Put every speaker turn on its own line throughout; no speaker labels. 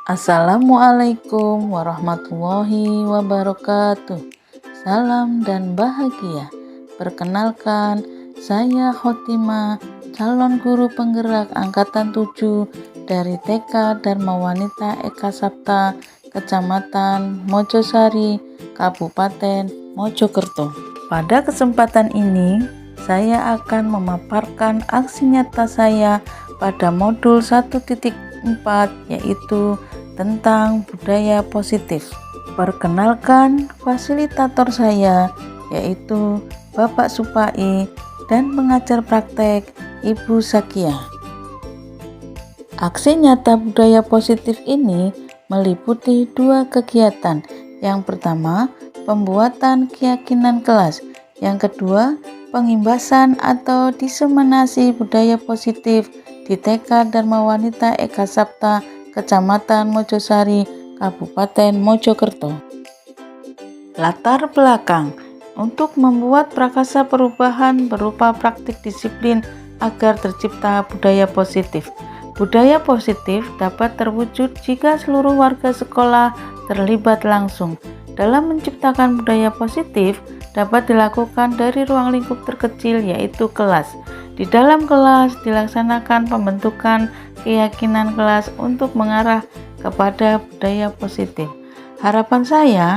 Assalamualaikum warahmatullahi wabarakatuh. Salam dan bahagia. Perkenalkan, saya Khotimah, calon guru penggerak angkatan 7 dari TK Dharma Wanita Eka Sapta, Kecamatan Mojosari, Kabupaten Mojokerto. Pada kesempatan ini, saya akan memaparkan aksi nyata saya pada modul 1.4, yaitu tentang budaya positif. Perkenalkan fasilitator saya, yaitu Bapak Supai, dan pengajar praktek Ibu Sakia. Aksi nyata budaya positif ini meliputi 2 kegiatan. Yang pertama, pembuatan keyakinan kelas. Yang kedua, pengimbasan atau diseminasi budaya positif di TK Dharma Wanita Eka Sapta, Kecamatan Mojosari, Kabupaten Mojokerto. Latar belakang untuk membuat prakasa perubahan berupa praktik disiplin agar tercipta budaya positif. Budaya positif dapat terwujud jika seluruh warga sekolah terlibat langsung. Dalam menciptakan budaya positif dapat dilakukan dari ruang lingkup terkecil, yaitu kelas. Di dalam kelas dilaksanakan pembentukan keyakinan kelas untuk mengarah kepada budaya positif. Harapan saya,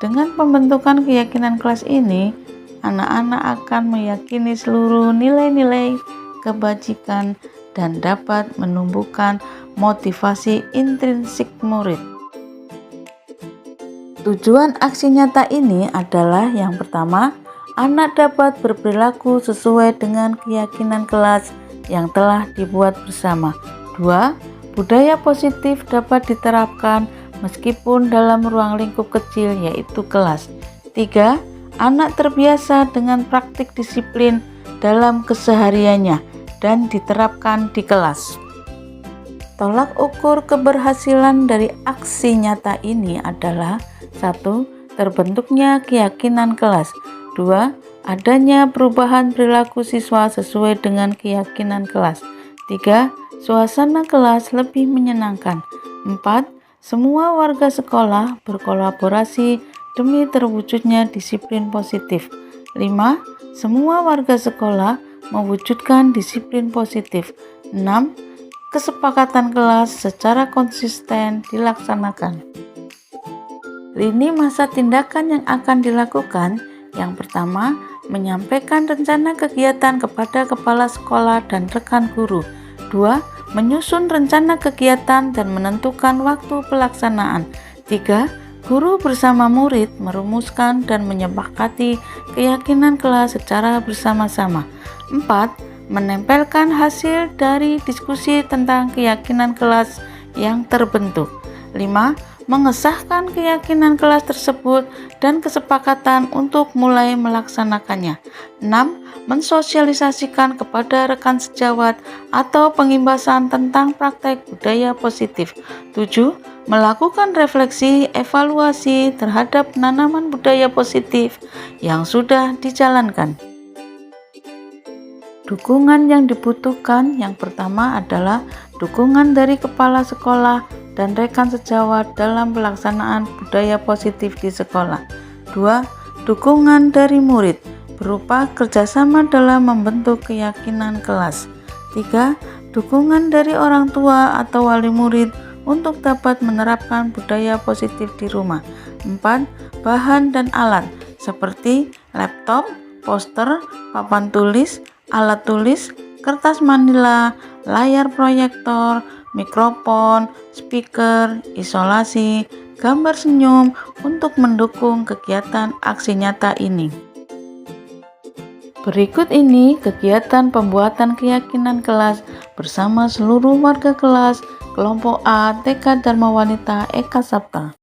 dengan pembentukan keyakinan kelas ini, anak-anak akan meyakini seluruh nilai-nilai kebajikan dan dapat menumbuhkan motivasi intrinsik murid. Tujuan aksi nyata ini adalah yang pertama, anak dapat berperilaku sesuai dengan keyakinan kelas yang telah dibuat bersama. 2. Budaya positif dapat diterapkan meskipun dalam ruang lingkup kecil, yaitu kelas. 3. Anak terbiasa dengan praktik disiplin dalam kesehariannya dan diterapkan di kelas. Tolak ukur keberhasilan dari aksi nyata ini adalah 1. Terbentuknya keyakinan kelas. 2. Adanya perubahan perilaku siswa sesuai dengan keyakinan kelas. 3. Suasana kelas lebih menyenangkan. 4. Semua warga sekolah berkolaborasi demi terwujudnya disiplin positif. 5. Semua warga sekolah mewujudkan disiplin positif. 6. Kesepakatan kelas secara konsisten dilaksanakan. Lini masa tindakan yang akan dilakukan. Yang pertama, menyampaikan rencana kegiatan kepada kepala sekolah dan rekan guru. 2. Menyusun rencana kegiatan dan menentukan waktu pelaksanaan. 3. Guru bersama murid merumuskan dan menyepakati keyakinan kelas secara bersama-sama. 4. Menempelkan hasil dari diskusi tentang keyakinan kelas yang terbentuk. 5. Mengesahkan keyakinan kelas tersebut dan kesepakatan untuk mulai melaksanakannya. 6. Mensosialisasikan kepada rekan sejawat atau pengimbasan tentang praktek budaya positif. 7. Melakukan refleksi evaluasi terhadap penanaman budaya positif yang sudah dijalankan. Dukungan yang dibutuhkan yang pertama adalah dukungan dari kepala sekolah dan rekan sejawat dalam pelaksanaan budaya positif di sekolah. 2. Dukungan dari murid berupa kerjasama dalam membentuk keyakinan kelas. 3. Dukungan dari orang tua atau wali murid untuk dapat menerapkan budaya positif di rumah. 4. Bahan dan alat seperti laptop, poster, papan tulis, alat tulis, kertas manila, layar proyektor, mikrofon, speaker, isolasi, gambar senyum untuk mendukung kegiatan aksi nyata ini. Berikut ini kegiatan pembuatan keyakinan kelas bersama seluruh warga kelas kelompok A TK Dharma Wanita Eka Sapta.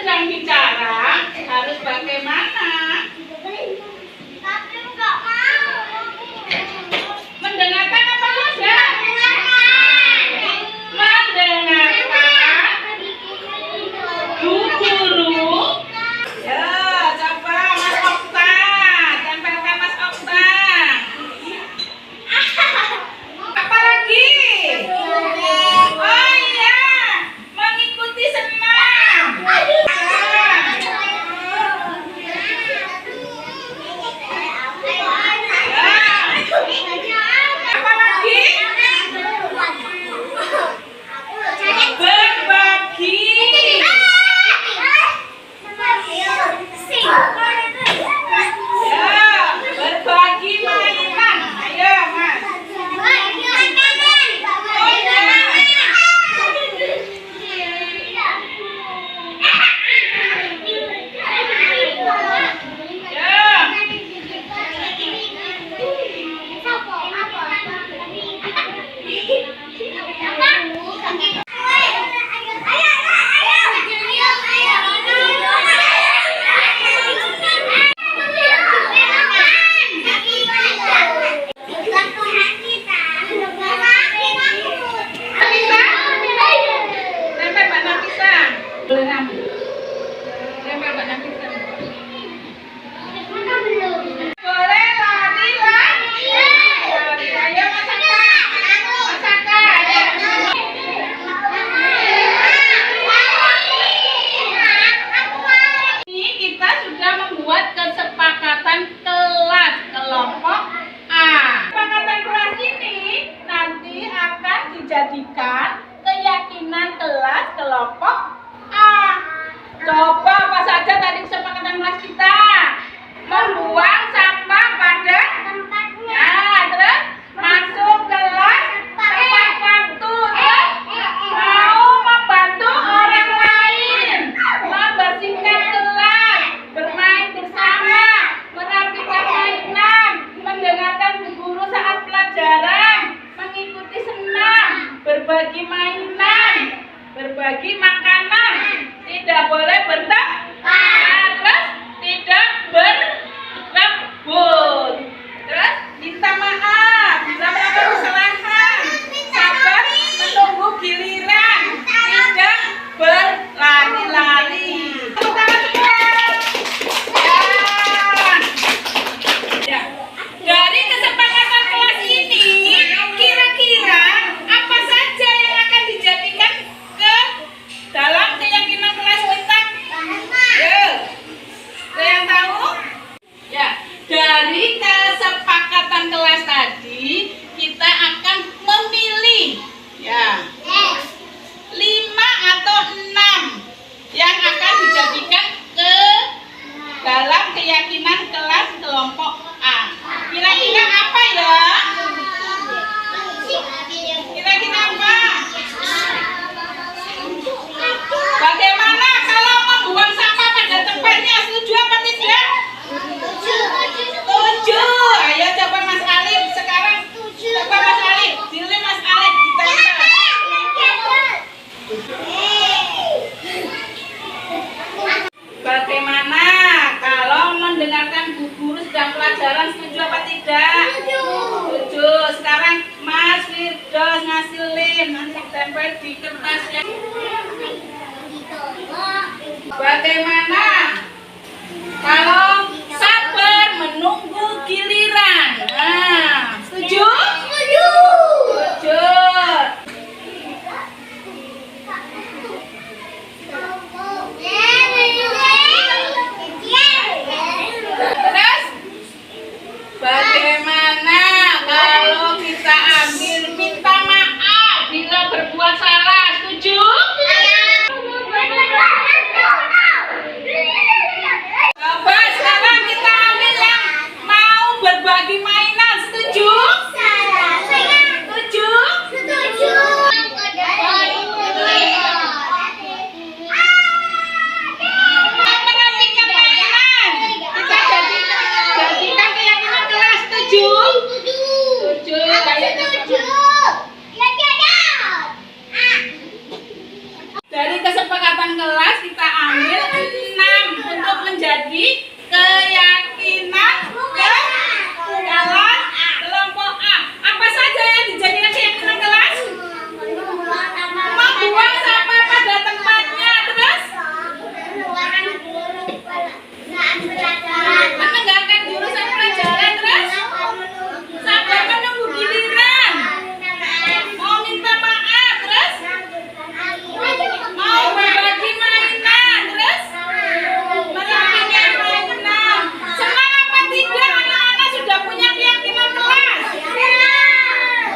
sedang bicara harus bagaimana? Mendengarkan apa saja? Mendengarkan Bu Guru. Ya, coba Mas Okta, tempelkan Mas Okta. Apa lagi? Oh iya, mengikuti senam. Apa lagi? Berbagi. Ya, berbagi mainan. Ayo, Mas. Ya. Tempel Mbak Nafisa. Boleh ngambil. Tempel Mbak Nafisa. Boleh lari lagi. Ayo Mas Aka. Mas Aka, ayo. Ini kita sudah membuat kesepakatan kelas kelompok A. Kesepakatan kelas ini nanti akan dijadikan keyakinan kelas kelompok A. Coba apa saja tadi kesepakatan kelas kita? Membuang sampah pada tempatnya. Terus masuk kelas tepat waktu. Terus mau membantu orang lain, membersihkan kelas, bermain bersama, merapikan mainan, mendengarkan Bu Guru saat pelajaran, mengikuti senam, berbagi mainan, berbagi makanan, tidak boleh bertengkar, terus tidak berebut, terus minta maaf bila melakukan kesalahan, sabar menunggu giliran, tidak berlari-lari. Tepuk tangan semua. Ya. Dari kesepakatan kelas ini, kira-kira apa saja yang akan dijadikan ke dalam keyakinan kelas kita? Ya. Ada yang tahu? Ya. Dari kesepakatan kelas tadi, kita akan memilih ya 5 atau 6 yang akan dijadikan ke dalam keyakinan kelas kelompok A. Kira-kira apa ya? Kira-kira apa? Bagaimana kalau membuang sampah pada tempatnya? Setuju apa tidak? Setuju. Ayo coba Mas Alif sekarang. Coba Mas Alif. Pilih Mas Alif. Bagaimana kalau mendengarkan Bu Guru sedang pelajaran? Setuju apa tidak? Setuju. Sekarang Mas Firdaus ngasih lem, nanti tempel di kertasnya. Bagaimana kalau sabar menunggu giliran? Nah, setuju? Setuju. Terus bagaimana kalau kita ambil minta maaf bila berbuat salah? Setuju? keyakinan ke kelas kelompok A. Apa saja yang dijadikan keyakinan kelas? Membuang sampah pada tempatnya. Terus menegakkan jurusan pelajaran. Terus sabar menunggu giliran. Mau minta maaf. Terus mau berbagi mainan. Terus merapikan mainan. Senang apa tidak anak-anak sudah punya keyakinan kelas?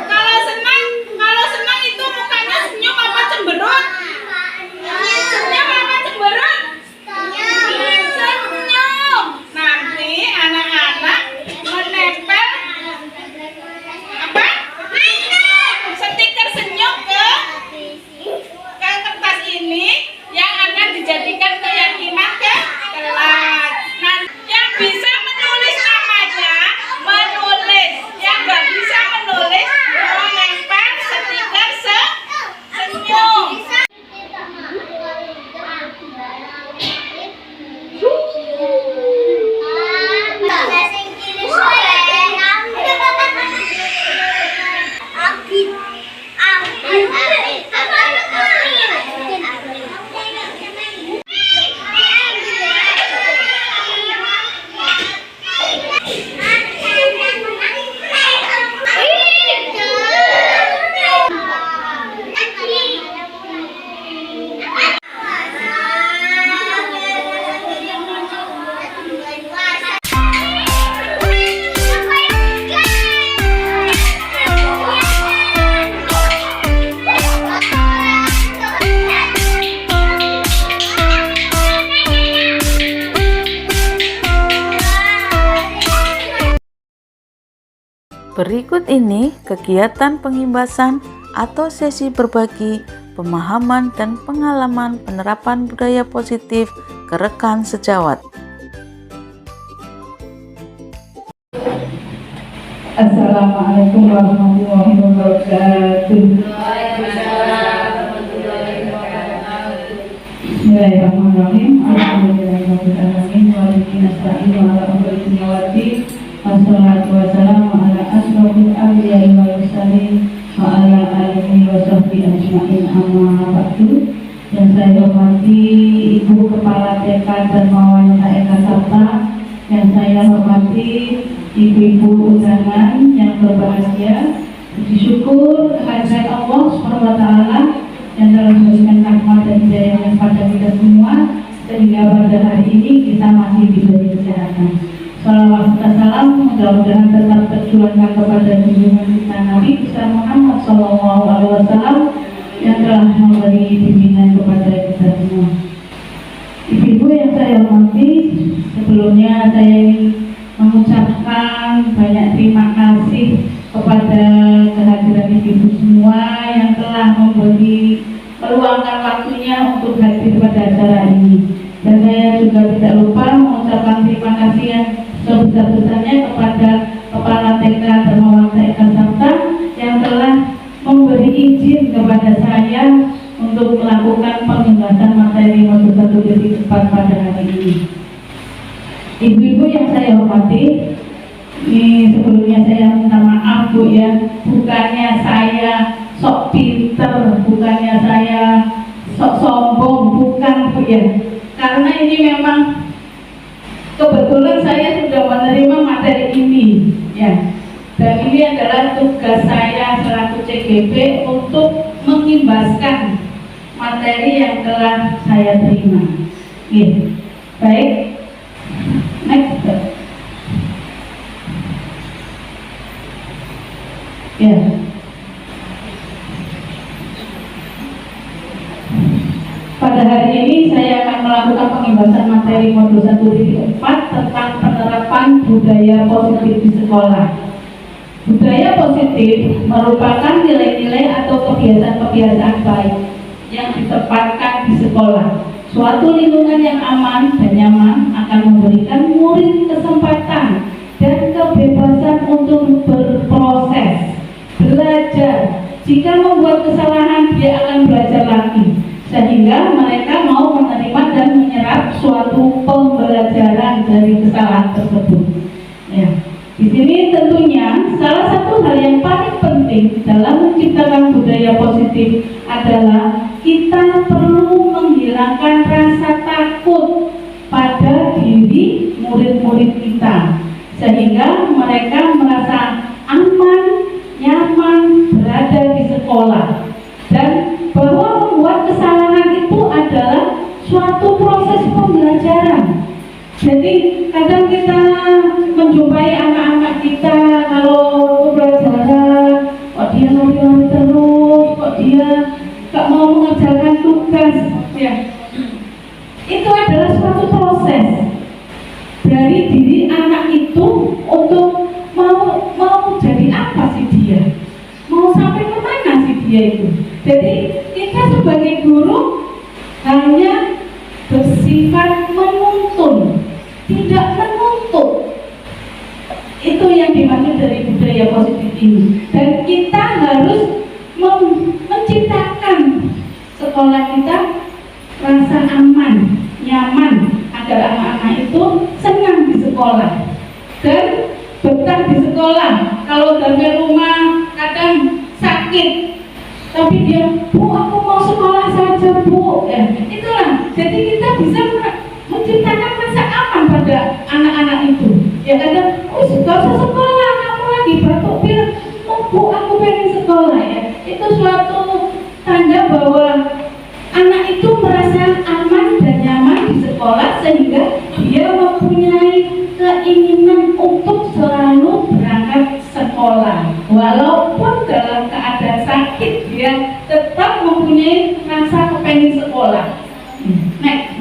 Kalau senang itu mukanya senyum apa cemberut? Senyum apa cemberut? Senyum. Nanti anak-anak menempel apa? Stiker senyum ke kertas ini yang akan dijadikan keyakinan ke kelas. Nah, yang bisa menulis namanya menulis, yang nggak bisa menulis menempel stiker senyum.
Berikut ini kegiatan pengimbasan atau sesi berbagi pemahaman dan pengalaman penerapan budaya positif ke rekan sejawat.
Assalamualaikum warahmatullahi wabarakatuh. Bismillahirrahmanirrahim. Alhamdulillahirabbil alamin wa bihi nasta'inu ala umuri dunya waddin. Wassalatu wassalamu ala asrofil anbiya'i wal mursalin wa ala alihi wa sahbihi ajma'in, amma ba'du. Yang saya hormati Ibu Kepala TK Dharmawan Eka Sabta, yang saya hormati ibu-ibu undangan yang berbahagia, puji syukur kehadirat Allah SWT yang telah memberikan rahmat dan hidayahnya pada kita semua sehingga pada hari ini kita masih diberi kesehatan. Salawat dan salam mudah-mudahan tetap tercurahkan kepada junjungan kita Nabi besar Muhammad SAW yang telah memberi bimbingan kepada kita semua. Ibu-ibu yang saya hormati, sebelumnya saya ingin mengucapkan banyak terima kasih kepada kehadiran ibu-ibu semua yang telah meluangkan waktunya untuk hadir pada acara ini. Dan saya juga tidak lupa mengucapkan terima kasih yang sebesar-besarnya kepada Kepala TK Dharmawan Eka Sabta yang telah memberi izin kepada saya untuk melakukan pengimbasan materi modul 1.4 pada hari ini. Ibu-ibu yang saya hormati, ini sebelumnya saya minta maaf Bu ya, bukannya saya sok pinter, bukannya saya sok sombong, bukan Bu ya, karena ini memang kebetulan saya sudah menerima materi ini ya, dan ini adalah tugas saya selaku CGP untuk mengimbaskan materi yang telah saya terima. Baik, next. Ya. Pada hari ini saya akan melakukan pengimbasan materi modul 1.4 tentang penerapan budaya positif di sekolah. Budaya positif merupakan nilai-nilai atau kebiasaan-kebiasaan baik yang ditempatkan di sekolah. Suatu lingkungan yang aman dan nyaman akan memberikan murid kesempatan dan kebebasan untuk berproses, belajar. Jika membuat kesalahan, dia akan belajar lagi, sehingga mereka mau menerima dan menyerap suatu pembelajaran dari kesalahan tersebut. Ya. Di sini tentunya salah satu hal yang paling penting dalam menciptakan budaya positif adalah kita perlu menghilangkan rasa takut pada diri murid-murid kita, sehingga mereka merasa aman, nyaman berada di sekolah, dan bahwa membuat kesalahan itu adalah suatu proses pembelajaran. Jadi kadang kita menjumpai anak-anak kita kalau pembelajaran, kok dia lari-lari terus, kok dia gak mau mengerjakan tugas, ya. Itu adalah suatu proses dari diri anak itu untuk mau jadi apa sih dia, mau sampai kemana sih dia itu. Jadi kita sebagai guru hanya bersifat menuntun, tidak menuntut. Itu yang dimaksud dari budaya positif ini. Dan kita harus menciptakan sekolah kita rasa aman, nyaman, agar anak-anak itu senang di sekolah dan betah di sekolah. Kalau dari rumah kadang sakit, tapi dia, Bu, aku mau sekolah saja, Bu. Ya, itulah. Jadi kita bisa menciptakan rasa aman pada anak-anak itu. Ya kadang, oh gak usah sekolah, kamu lagi batuk pilek. Oh Bu, aku pengen sekolah, ya. Itu suatu tanda bahwa anak itu merasa aman dan nyaman di sekolah, sehingga dia mempunyai keinginan untuk selalu berangkat sekolah. Walaupun dalam keadaan sakit, dia tetap mempunyai rasa kepengen sekolah. Next.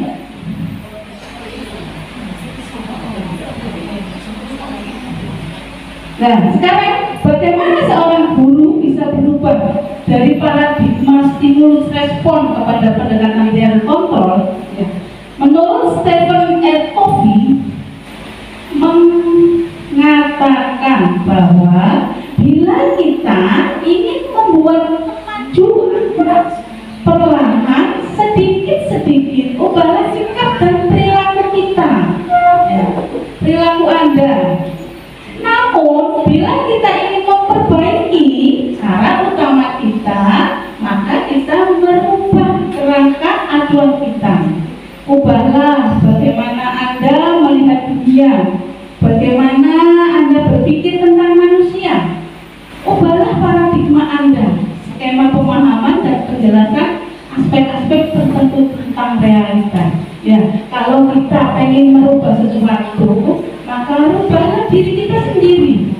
Nah, sekarang bagaimana seorang guru bisa berubah dari paradigma stimulus respon kepada pendekatan dan kontrol? Ya. Menurut Stephen R. Covey mengatakan bahwa bila kita ingin membuat kemajuan, perlahan sedikit-sedikit ubahlah sikap dan perilaku kita, ya, perilaku Anda. Namun bila kita ingin memperbaiki cara utama kita, maka kita merubah kerangka acuan kita. Ubahlah bagaimana Anda melihat dunia, bagaimana Anda berpikir tentang manusia. Ubahlah paradigma Anda, skema pemahaman dan penjelasan aspek-aspek tertentu tentang realita. Ya, kalau kita ingin merubah sesuatu, maka rubahlah diri kita sendiri.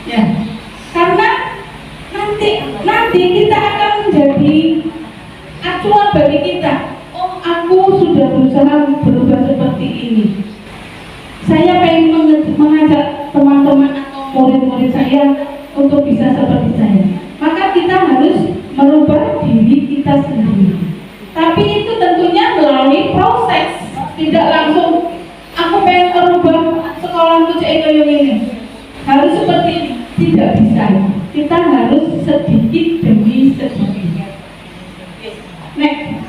Ya, karena nanti kita akan menjadi acuan bagi kita. Oh, aku sudah berusaha berubah seperti ini. Saya pengen mengajak teman-teman atau murid-murid saya untuk bisa seperti saya. Maka kita harus merubah diri kita sendiri. Tapi itu tentunya melalui proses, tidak langsung aku pengen merubah sekolahku kayak ini. Harus seperti ini, tidak bisa. Kita harus sedikit demi sedikit. Next.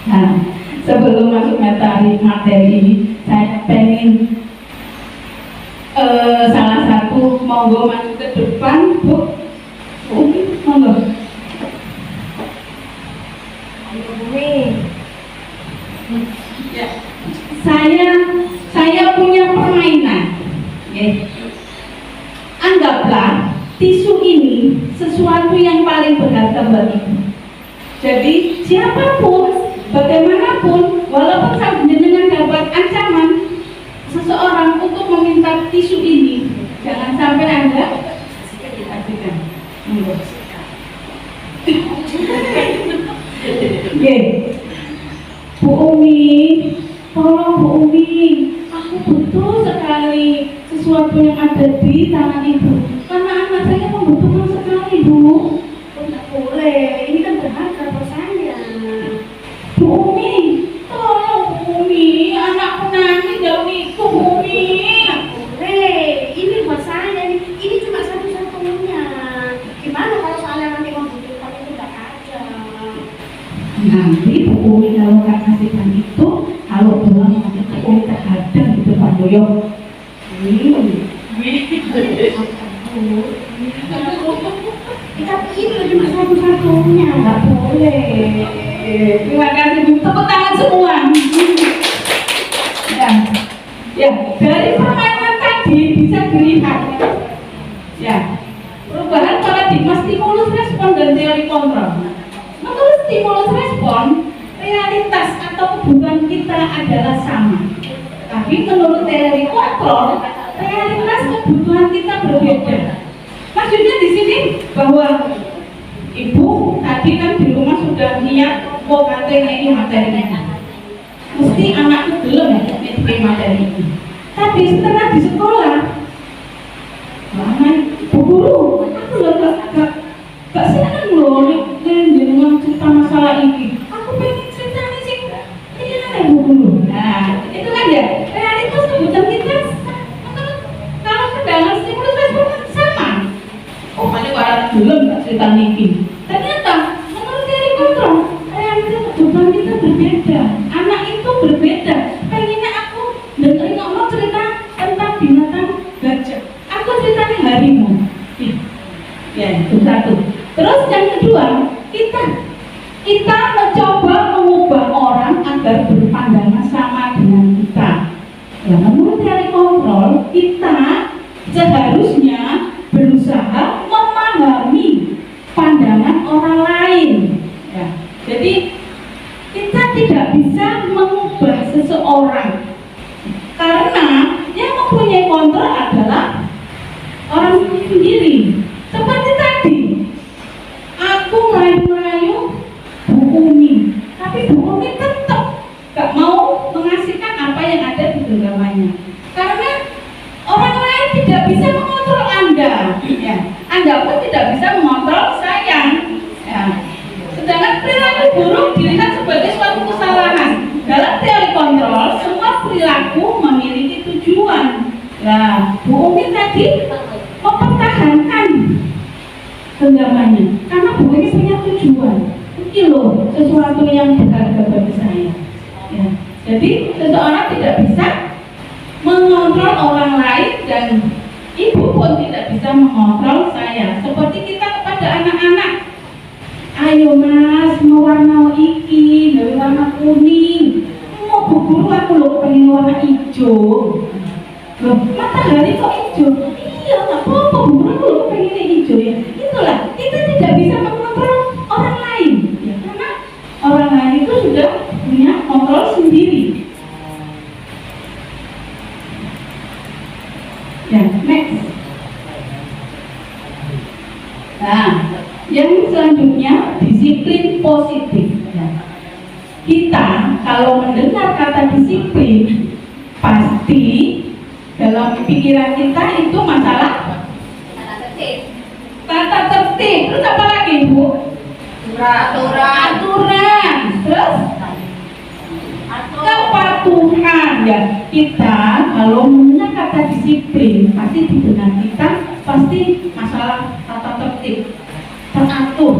Nah, sebelum masuk materi, saya pengen salah satu monggo maju ke depan, Bu. Monggo. Ya. Saya punya permainan. Ya. Anggaplah tisu ini sesuatu yang paling berharga bagimu. Jadi siapapun, bagaimanapun, walaupun jenengan dapat ancaman seseorang untuk meminta tisu ini, jangan sampai Anda kasihkan. Bu Umi, tolong Bu Umi, aku butuh sekali sesuatu yang ada di tangan Ibu, karena anak saya membutuhkan sekali, Bu.
Tidak boleh, ini kan berharga buat saya.
Bu Umi, tolong Bu Umi, anakku nangis jauh itu, Bu Umi.
Tidak boleh, ini buat saya, ini cuma satu-satunya.
nanti Bu Umi kalau nggak kasihkan itu, kalau pulang nanti Bu Umi terhadang di depan Boyo.
Tapi itu cuma satu-satunya.
Nggak boleh. Terima kasih Bu. Tepuk tangan semua. Ya, dari permainan tadi bisa dilihat. Ya, perubahan paradigma stimulus respon dan teori kontrol. Menurut stimulus respon, realitas atau kebutuhan kita adalah sama. Tapi menurut teori kontrol, realitas kebutuhan kita berbeda. Maksudnya di sini bahwa ibu tadi kan di rumah sudah niat mau katanya ini materinya. Mesti anakku belum ya materi ini. Tapi setelah di sekolah, Bu guru, aku gak senang loh dengan cerita masalah ini. Aku pengen cerita ini sih, ini ada Bu guru. Nah, itu kan ya, realitas kebutuhan kita. Kalau pandangan stimulus respon sama. Oh, paling warna belum gak cerita ini. Ternyata menurut teori kontrol, realitas kebutuhan kita berbeda. Anak itu berbeda. Pengennya aku dengerin ngomong cerita tentang binatang gajah. Aku ceritanya harimau. Ya, itu satu. Terus yang kedua, kita mencoba mengubah orang agar berpandangan sama dengan kita. Ya, menurut teori kontrol, kita seharusnya berusaha memahami pandangan orang lain. Ya, jadi kita tidak bisa mengubah seseorang karena yang mempunyai kontrol adalah orang sendiri. Seperti tadi, aku merayu-merayu Bu Umi, tapi Bu Umi tetap gak mau mengasihkan apa yang ada di genggamannya karena orang lain tidak bisa mengontrol Anda, ya. Anda pun tidak bisa mengontrol saya, ya. Sedangkan perilaku buruk dilihat sebagai suatu kesalahan. Dalam teori kontrol, semua perilaku memiliki tujuan. Nah, Bu Umi tadi mempertahankan genggamannya karena Bu Umi punya tujuan. Ini loh sesuatu yang berharga bagi saya. Ya. Jadi seseorang tidak bisa mengontrol orang lain dan ibu pun tidak bisa mengontrol saya. Seperti kita kepada anak-anak. Ayo mas, mau warna iki, dari warna kuning. Mau Bu guru aku loh pengen warna hijau. Loh, matahari kok hijau? Iya, nggak apa-apa Bu guru aku loh pengen hijau ya. Itulah, kita tidak bisa mengontrol orang lain, ya karena orang lain itu sudah punya kontrol sendiri. Ya, next. Nah, yang selanjutnya disiplin positif. Ya. Kita kalau mendengar kata disiplin, pasti dalam pikiran kita itu masalah tata tertib. Terus apa lagi Bu? Aturan. Terus kepatuhan. Ya, kita kalau mendengar kata disiplin, pasti di benak kita pasti masalah tata tertib, teratur,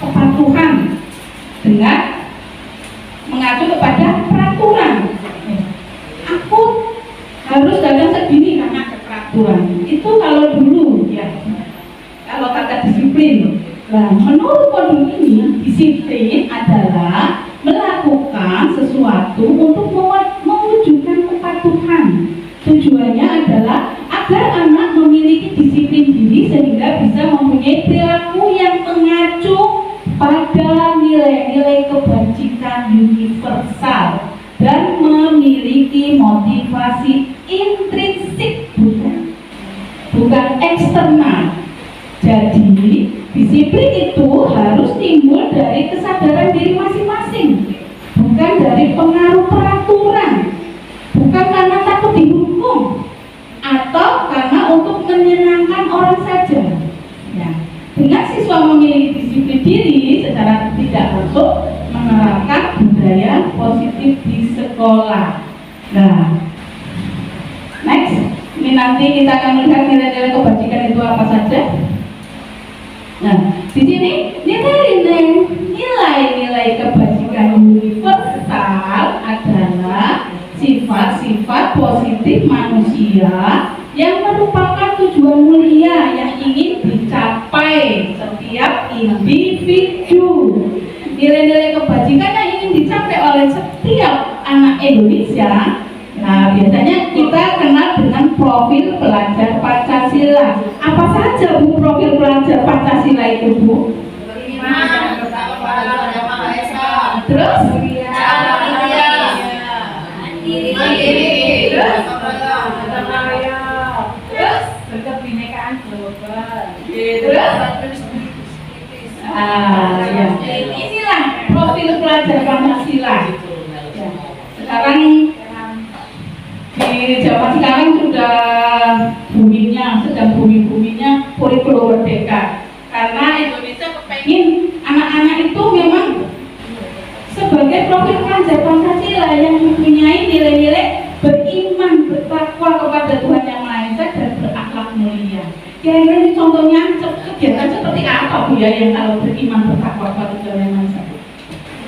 kepatuhan dengan mengacu kepada peraturan. Aku harus datang segini karena ada peraturan. Itu kalau dulu ya, kalau kata disiplin. Nah, menurut modul ini, disiplin adalah melakukan sesuatu untuk mewujudkan kepatuhan. Tujuannya adalah agar anak memiliki disiplin diri sehingga bisa mempunyai perilaku yang mengacu pada nilai-nilai kebajikan universal dan memiliki motivasi intrinsik, bukan eksternal. Jadi disiplin itu harus timbul dari kesadaran diri masing-masing, bukan dari pengaruh peraturan, bukan karena takut dihukum atau karena untuk menyenangkan orang saja. Ya. Dengan siswa memiliki disiplin diri secara tidak langsung menerapkan budaya positif di sekolah. Nah, next, ini nanti kita akan melihat nilai-nilai kebajikan itu apa saja. Nah, di sini nilai-nilai kebajikan sifat-sifat positif manusia yang merupakan tujuan mulia yang ingin dicapai setiap individu. Nilai-nilai kebajikan yang ingin dicapai oleh setiap anak Indonesia. Nah, biasanya kita kenal dengan profil pelajar Pancasila. Apa saja Bu profil pelajar Pancasila itu, Bu? Terus? Terus?
Kebinekaan global.
Terus? Ya. Inilah profil pelajar Pancasila. Ya. Sekarang di zaman sekarang sudah sedang bumi-buminya kurikulum merdeka. Karena Indonesia kepengen anak-anak itu memang sebagai profil pelajar Pancasila yang mempunyai nilai-nilai beriman, bertakwa kepada Tuhan Yang Maha Esa dan berakhlak mulia. Kira-kira ini contohnya kegiatan seperti apa Bu ya yang kalau beriman, bertakwa kepada Tuhan Yang Maha Esa?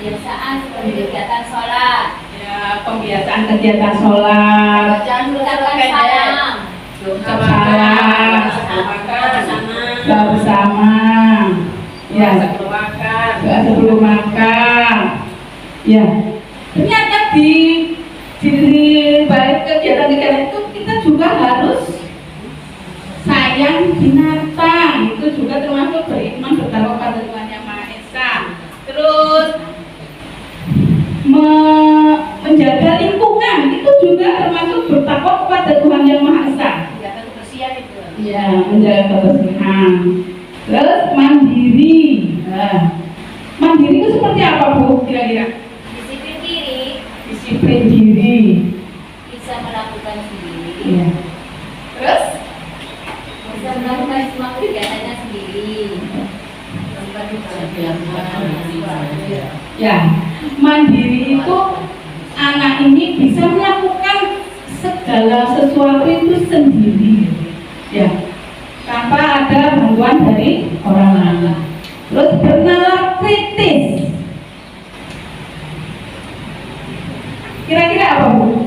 Kebiasaan seperti kegiatan sholat,
Ya, pembiasaan kegiatan sholat,
mengucapkan salam,
ucap salam, doa bersama, ya, doa sebelum makan, ya. Ternyata di balik kegiatan-kegiatan itu kita juga harus sayang binatang, itu juga termasuk beriman bertakwa pada Tuhan Yang Maha Esa. Terus menjaga lingkungan itu juga termasuk bertakwa kepada Tuhan Yang Maha Esa.
menjaga kebersihan itu.
Ya, menjaga kebersihan. Terus mandiri. Nah, mandiri itu seperti apa Bu? Kira-kira?
Disiplin diri,
Disiplin diri.
bisa melakukan sendiri,
Ya. Terus?
bisa melakukan semua kegiatannya sendiri.
Ya, mandiri itu anak ini bisa melakukan segala sesuatu itu sendiri, ya, tanpa ada bantuan dari orang lain. Terus bernalar kritis. Kira-kira apa Bu?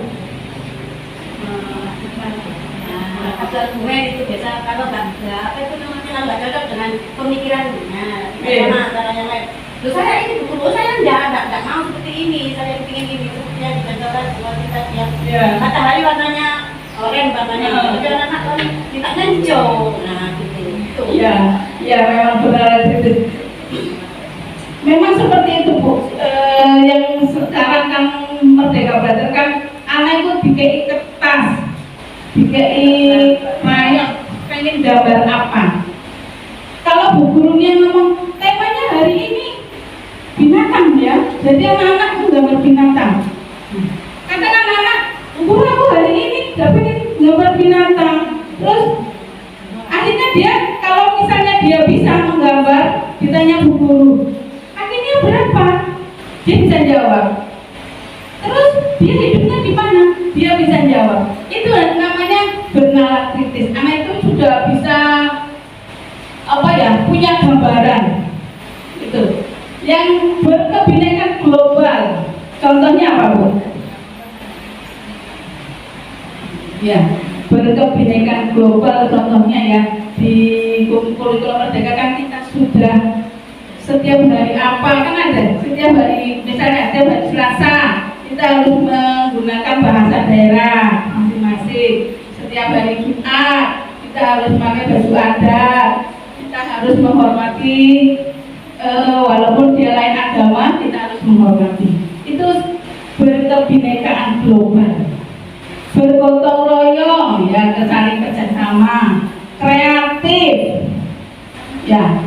Ada gue itu biasa kalau nggak apa itu namanya nggak cocok dengan pemikirannya.
Iya.
Antara yang lain. Loh saya ini buku saya nggak mau seperti ini. Saya ingin ini seperti yang dicontohkan buat kita yang
Iya.
matahari warnanya oranye warnanya, tapi anak-anak kan mintanya hijau. Nah gitu.
Ya, ya memang benar kritis. Memang seperti itu Bu. Yang sekarang kan Merdeka Belajar kan anak itu dikei kertas, dikei banyak pengen gambar apa. Kalau Bu gurunya ngomong temanya hari ini binatang ya, jadi anak-anak itu gambar binatang. Kata anak-anak, guru aku hari ini dapat gambar binatang. Terus akhirnya dia kalau misalnya dia bisa menggambar, ditanya Bu guru, akhirnya berapa? Dia bisa jawab. Terus dia hidupnya di mana? Dia bisa jawab. Itu namanya bernalar kritis. Anak itu sudah bisa punya gambaran. Itu. Yang berkebinekaan global. Contohnya apa Bu? Ya, berkebinekaan global contohnya ya di kurikulum Merdeka kan kita sudah setiap hari apa kan ada setiap hari misalnya setiap hari Selasa kita harus menggunakan bahasa daerah masing-masing. Setiap hari Jumat kita harus pakai baju adat, kita harus menghormati walaupun dia lain agama kita harus menghormati. Itu berkebinekaan global. Bergotong royong ya, saling kerjasama, kreatif ya.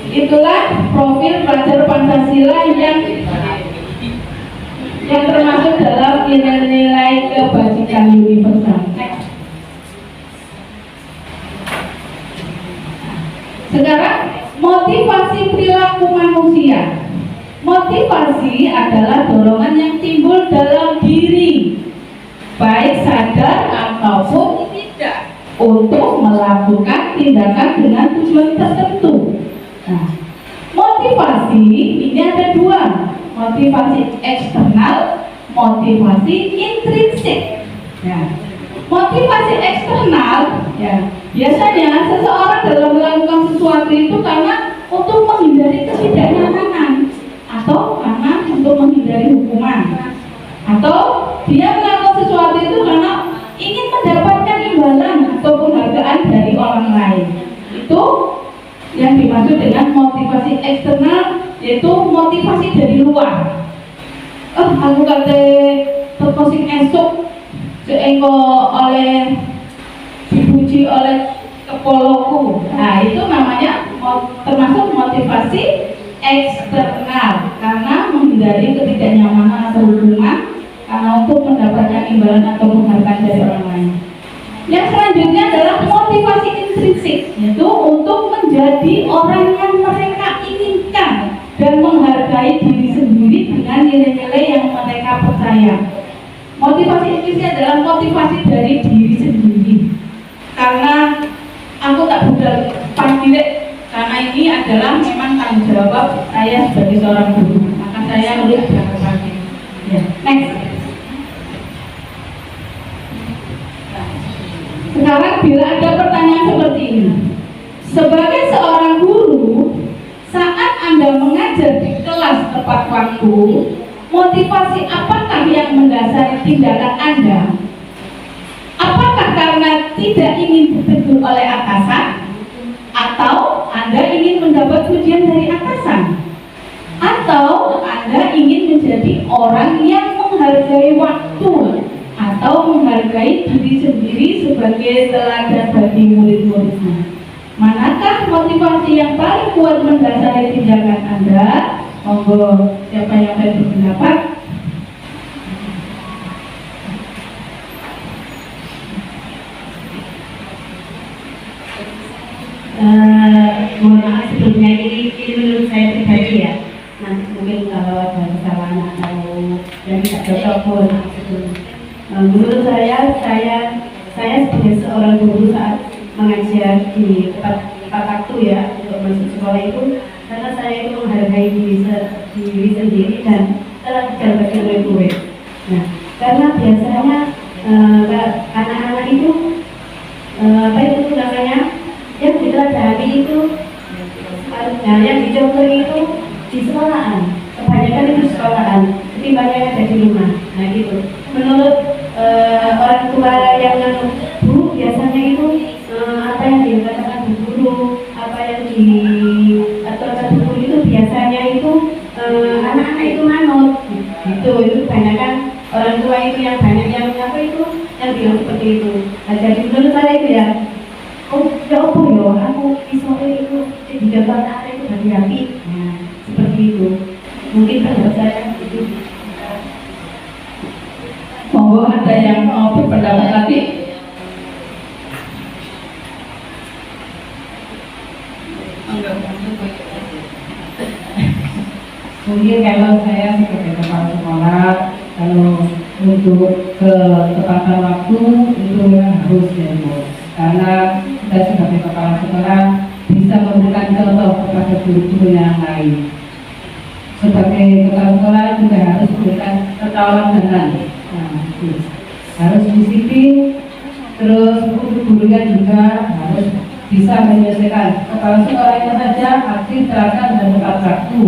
Itulah profil pelajar Pancasila yang termasuk dalam nilai-nilai kebajikan universal. Sekarang motivasi perilaku manusia. Motivasi adalah dorongan yang timbul dalam diri, baik sadar ataupun tidak, untuk melakukan tindakan dengan tujuan tertentu. Nah, motivasi ini ada dua, motivasi eksternal, motivasi intrinsik. Ya. Motivasi eksternal, ya, biasanya seseorang dalam melakukan sesuatu itu karena untuk menghindari ketidaknyamanan atau karena untuk menghindari hukuman, atau dia melakukan sesuatu itu karena ingin mendapatkan imbalan atau penghargaan dari orang lain. Itu yang dimaksud dengan motivasi eksternal, yaitu motivasi dari luar. Aku kata terposing esok seengko oleh dipuji oleh kepoloku. Nah, itu namanya termasuk motivasi eksternal karena menghindari ketidaknyamanan atau hubungan, karena untuk mendapatkan imbalan atau penghargaan dari orang lain. Yang selanjutnya adalah motivasi intrinsik, yaitu untuk menjadi orang yang mereka inginkan dan menghargai diri sendiri dengan nilai-nilai yang mereka percaya. Motivasi intrinsik adalah motivasi dari diri sendiri, karena aku tak budal pandiri, karena ini adalah memang tanggung jawab saya sebagai seorang guru, maka saya nulis berangkat pagi. Ya. Next. Sekarang bila ada pertanyaan seperti ini, sebagai seorang guru, saat Anda mengajar di kelas tepat waktu, motivasi apakah yang mendasari tindakan Anda? Apakah karena tidak ingin ditegur oleh atasan? Atau Anda ingin mendapat pujian dari atasan? Atau Anda ingin menjadi orang yang menghargai waktu atau menghargai diri sendiri sebagai teladan bagi murid-muridnya? Manakah motivasi yang paling kuat mendasari tindakan Anda? Monggo, siapa yang mau berpendapat?
Mohon maaf sebelumnya, ini menurut saya pribadi ya. Nanti mungkin kalau ada kesalahan atau yang tidak cocok pun. Menurut saya sebagai seorang guru saat mengajar di tepat waktu ya untuk masuk sekolah itu, karena saya itu menghargai diri sendiri dan teladan bagi murid-murid. Nah, karena biasanya anak-anak itu apa itu namanya, yang diteladani itu, yang dicontoh itu di sekolahan, kebanyakan itu sekolahan, ketimbang yang ada di rumah. Nah gitu. Menurut orang tua yang bu, biasanya itu apa yang dikatakan bu guru, apa yang diaturkan bu guru itu biasanya itu anak-anak itu manut. Gitu, itu kebanyakan orang tua itu yang banyak yang apa itu, yang bilang seperti itu. Nah, jadi menurut saya itu ya, aku isore itu di gambar apa itu hati-hati. Nah, seperti itu. Mungkin pendapat saya itu.
Monggo, ada yang mau berpendapat lagi?
Mungkin kalau saya sebagai kepala sekolah, kalau untuk ketepatan waktu itu harus ya, karena kita sebagai kepala sekolah bisa memberikan contoh kepada guru-guru yang lain. Sebagai kepala sekolah juga harus memberikan ketauladan, harus disiplin, terus guru-gurunya juga harus bisa menyelesaikan. Kepala sekolahnya saja aktif, teladan dan tepat waktu.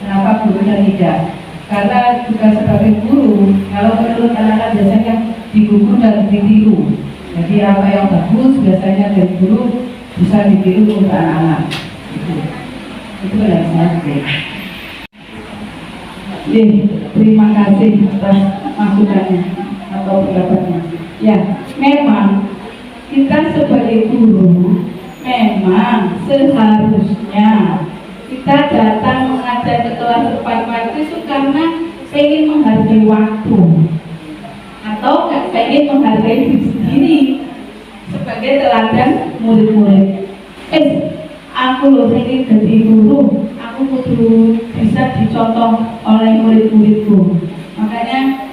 Kenapa gurunya tidak? Karena juga sebagai guru, kalau menurut anak-anak biasanya digugur dan ditiru. Jadi apa yang bagus biasanya dari guru bisa ditiru untuk anak-anak. Itu dari saya.
Terima kasih atas masukannya atau pendapatnya. Ya, memang kita sebagai guru memang seharusnya kita datang mengajar ke kelas tepat waktu itu karena pengen menghargai waktu atau pengen menghargai diri sendiri sebagai teladan murid-murid. Aku loh pengen jadi guru, aku kudu bisa dicontoh oleh murid-muridku. Makanya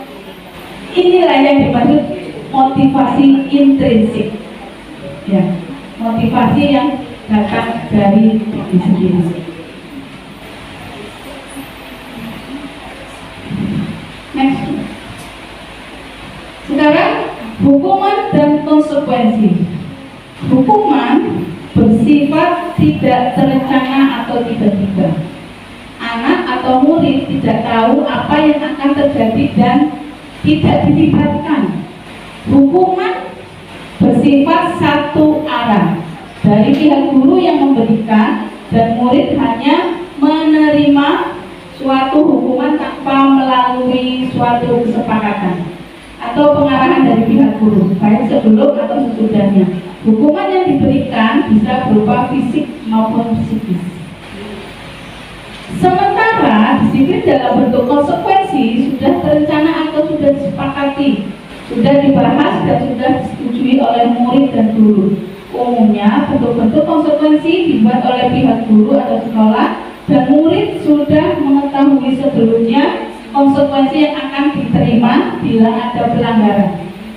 inilah yang dimaksud motivasi intrinsik, ya, motivasi yang datang dari diri sendiri. Next. Hukuman dan konsekuensi. Hukuman bersifat tidak terencana atau tiba-tiba. Anak atau murid tidak tahu apa yang akan terjadi dan tidak dilibatkan. Hukuman bersifat satu arah dari pihak guru yang memberikan, dan murid hanya menerima suatu hukuman tanpa melalui suatu kesepakatan atau pengarahan dari pihak guru, baik sebelum atau sesudahnya. Hukuman yang diberikan bisa berupa fisik maupun psikis. Sementara disiplin dalam bentuk konsekuensi sudah terencana atau sudah disepakati, sudah dibahas dan sudah disetujui oleh murid dan guru. Umumnya bentuk-bentuk konsekuensi dibuat oleh pihak guru atau sekolah, dan murid sudah mengetahui sebelumnya konsekuensi yang akan diterima bila ada pelanggaran.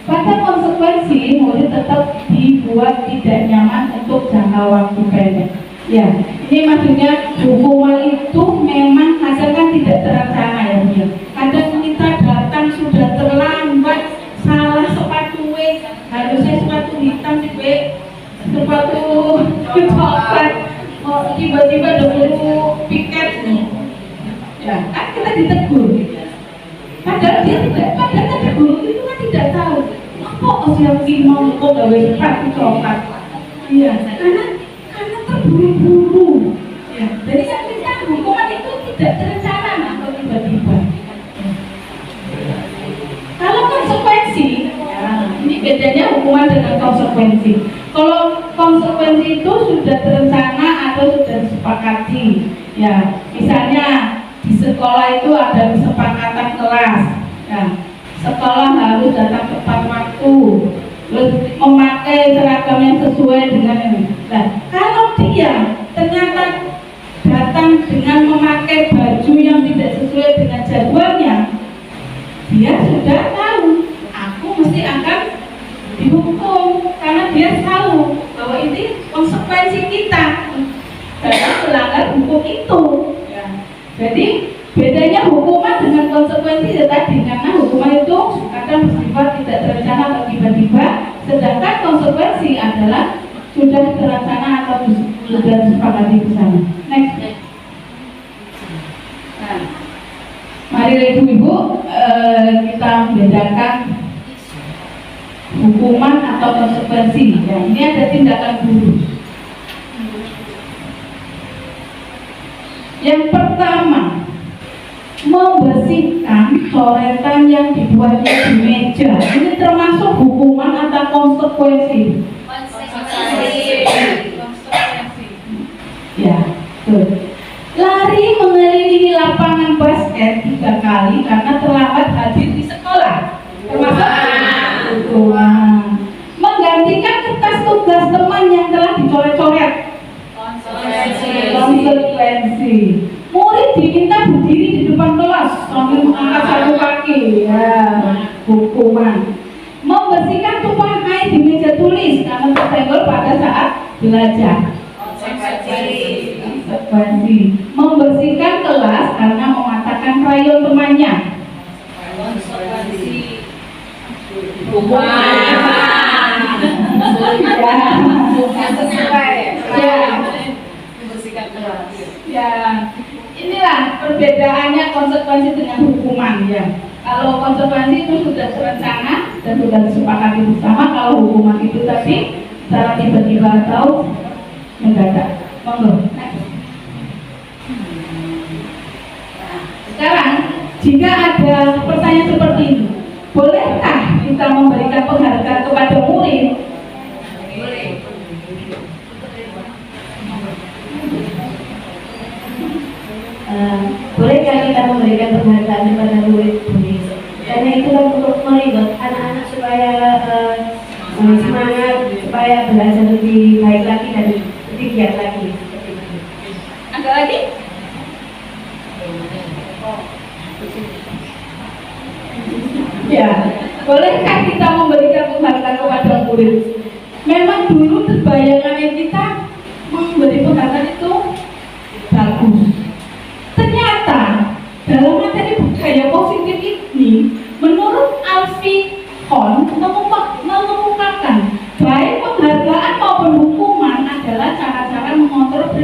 Pada konsekuensi, murid tetap dibuat tidak nyaman untuk jangka waktu pendek. Ya, ini maksudnya hukuman itu memang kadang kan tidak terencana ya Bu. Kadang kita datang sudah terlambat, salah sepatu harusnya sepatu hitam sepatu coklat, tiba-tiba ada guru piket nih. Ya, kan kita ditegur. Padahal ada guru itu kan tidak tahu. Kok siapa mau kok gawe sepatu coklat? Iya, karena terburu-buru. Ya, jadi saya hukuman itu tidak terencana atau tiba-tiba. Kalau konsekuensi, ya, ini bedanya hukuman dengan konsekuensi. Kalau konsekuensi itu sudah terencana atau sudah disepakati. Ya, misalnya di sekolah itu ada kesepakatan kelas. Ya, sekolah harus datang tepat waktu, terus memakai seragam yang sesuai dengan ini. Nah, kalau dia ternyata datang dengan memakai baju yang tidak sesuai dengan jadwalnya, dia sudah tahu aku mesti akan dihukum karena dia tahu bahwa ini konsekuensi kita dalam melanggar hukum itu. Ya. Jadi bedanya hukuman dengan konsekuensi ya tadi, karena hukuman itu kadang bersifat tidak terencana atau tiba-tiba, sedangkan konsekuensi adalah sudah terencana atau sudah disepakati bersama. Next. Nah, mari ibu-ibu kita membedakan hukuman atau konsekuensi. Ya, ini ada tindakan guru. Yang pertama, membersihkan coretan yang dibuatnya di meja. Ini termasuk hukuman atau konsekuensi? Ya, betul. Lari mengelilingi lapangan basket 3 kali karena terlambat hadir di sekolah. Termasuk hukuman. Menggantikan kertas tugas teman yang telah dicoret-coret. Konsekuensi. Murid diminta berdiri di depan kelas sambil mengangkat satu kaki. Ya, hukuman. Membersihkan tumpahan air di meja tulis karena tersenggol pada saat belajar. Konsekuensi. Membersihkan kelas karena mematahkan krayon temannya. Konsekuensi. Hukuman. Ya. Membersihkan kelas. Ya. Inilah perbedaannya konsekuensi dengan hukuman ya. Kalau konsekuensi itu sudah terencana dan sudah disepakati bersama. Kalau hukuman itu tadi secara tiba-tiba atau mendadak. Monggo. Sekarang jika ada pertanyaan seperti ini, bolehkah kita memberikan penghargaan kepada murid? Boleh.
Bolehkah kita memberikan penghargaan kepada murid? Karena itu kan untuk melibat anak-anak supaya semangat, supaya belajar lebih baik lagi dan lebih giat lagi.
Ada lagi?
Ya, bolehkah kita memberikan penghargaan kepada murid? Memang dulu terbayangannya kita memberi penghargaan itu bagus. Ternyata dalam materi budaya positif ini, menurut Alfie Kohn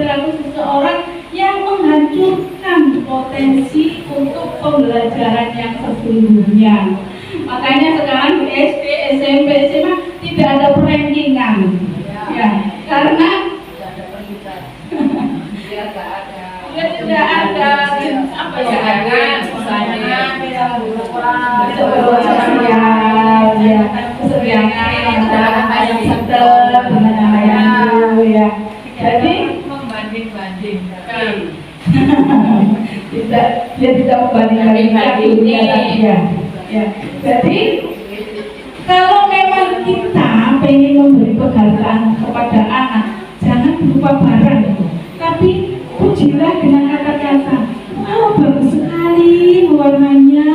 berperilaku seseorang yang menghancurkan potensi untuk pembelajaran yang sesungguhnya. Makanya sekarang di SD, SMP, SMA tidak ada perankingan, ya, karena tidak ada apa ya, kesediaan yang sedang dengan yang dulu, ya. Jadi membanding-bandingkan. Dia tidak membanding-bandingkan ya. Ya. Jadi kalau memang kita ingin memberi penghargaan kepada anak, jangan berupa barang, tapi pujilah dengan kata-kata. Oh, bagus sekali warnanya.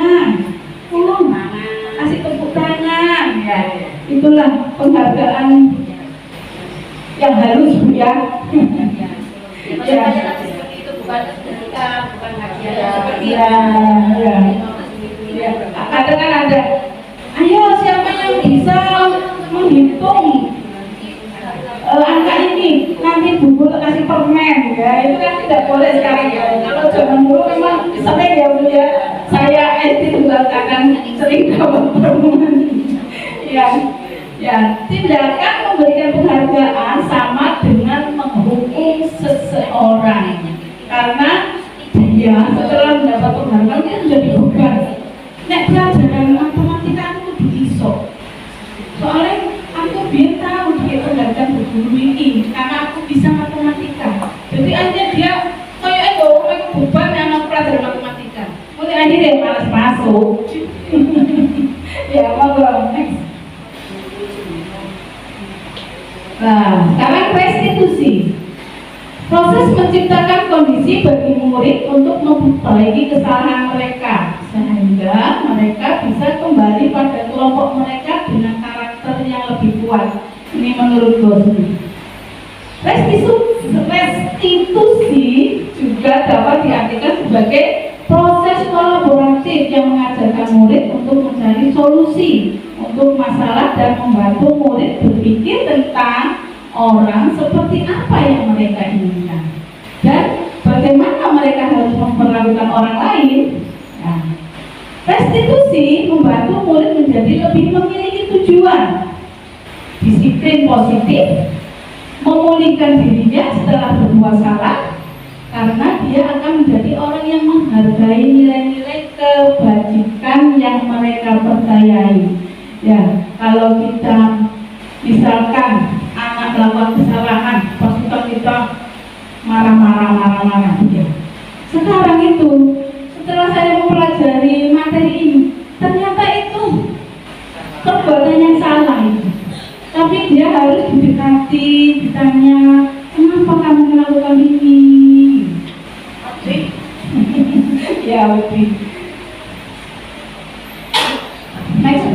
Oh, kasih tepuk tangan. Ya, itulah penghargaan yang halus, Bu, ya. Ya. Itu bukan hadiah seperti ya. Ya. Kadang kan ada, ayo siapa yang bisa menghitung angka ini, nanti Bu Guru kasih permen, ya. Itu kan tidak boleh sekali, ya. Kalau zaman dulu memang sering, ya, Bu, ya. Saya SD juga akan sering dapat permen. Ya, ya. Tindakan memberikan penghargaan sama dengan menghukum seseorang, karena dia setelah mendapat penghargaan itu menjadi beban. Nek pelajaran matematika aku kudu iso. Soalnya aku biar tahu dia penghargaan Bu Guru ini karena aku bisa matematika. Jadi akhirnya dia kayak itu beban anak pelajaran matematika. Mulai akhirnya malas masuk. Ya, monggo next. Nah, sekarang restitusi. Proses menciptakan kondisi bagi murid untuk memperbaiki kesalahan mereka sehingga mereka bisa kembali pada kelompok mereka dengan karakter yang lebih kuat. Ini menurut Gosni. Restitusi juga dapat diartikan sebagai proses kolaboratif yang mengajarkan murid untuk mencari solusi untuk masalah dan membantu murid berpikir tentang orang seperti apa yang mereka inginkan dan bagaimana mereka harus memperlakukan orang lain. Nah, restitusi membantu murid menjadi lebih memiliki tujuan, disiplin positif, memulihkan dirinya setelah berbuat salah, karena dia akan menjadi orang yang menghargai nilai-nilai kebajikan yang mereka percayai. Ya, kalau kita misalkan anak melakukan kesalahan, pasti kita marah-marah. Ya. Sekarang itu, setelah saya mempelajari materi ini, ternyata itu perbuatan yang salah itu. Tapi dia harus didekati, ditanya, kenapa kamu melakukan ini? Ya, oke. Next.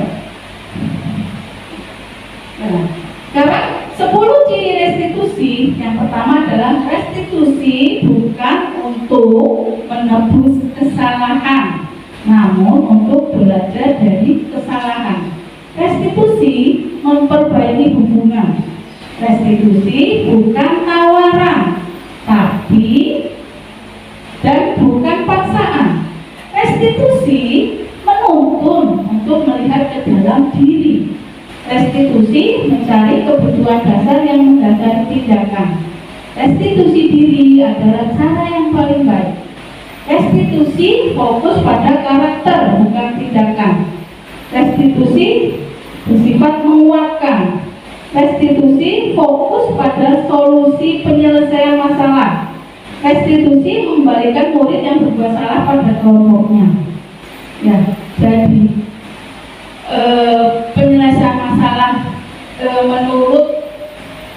Sekarang 10 ciri restitusi. Yang pertama adalah restitusi bukan untuk menebus kesalahan, namun untuk belajar dari kesalahan. Restitusi memperbaiki hubungan. Restitusi bukan tawaran, tapi dan bukan paksaan. Restitusi menuntun untuk melihat ke dalam diri. Restitusi mencari kebutuhan dasar yang mendasari tindakan. Restitusi diri adalah cara yang paling baik. Restitusi fokus pada karakter, bukan tindakan. Restitusi bersifat menguatkan. Restitusi fokus pada solusi penyelesaian masalah. Restitusi membalikan murid yang berbuat salah pada kelompoknya. Ya, jadi penyelesaian masalah menurut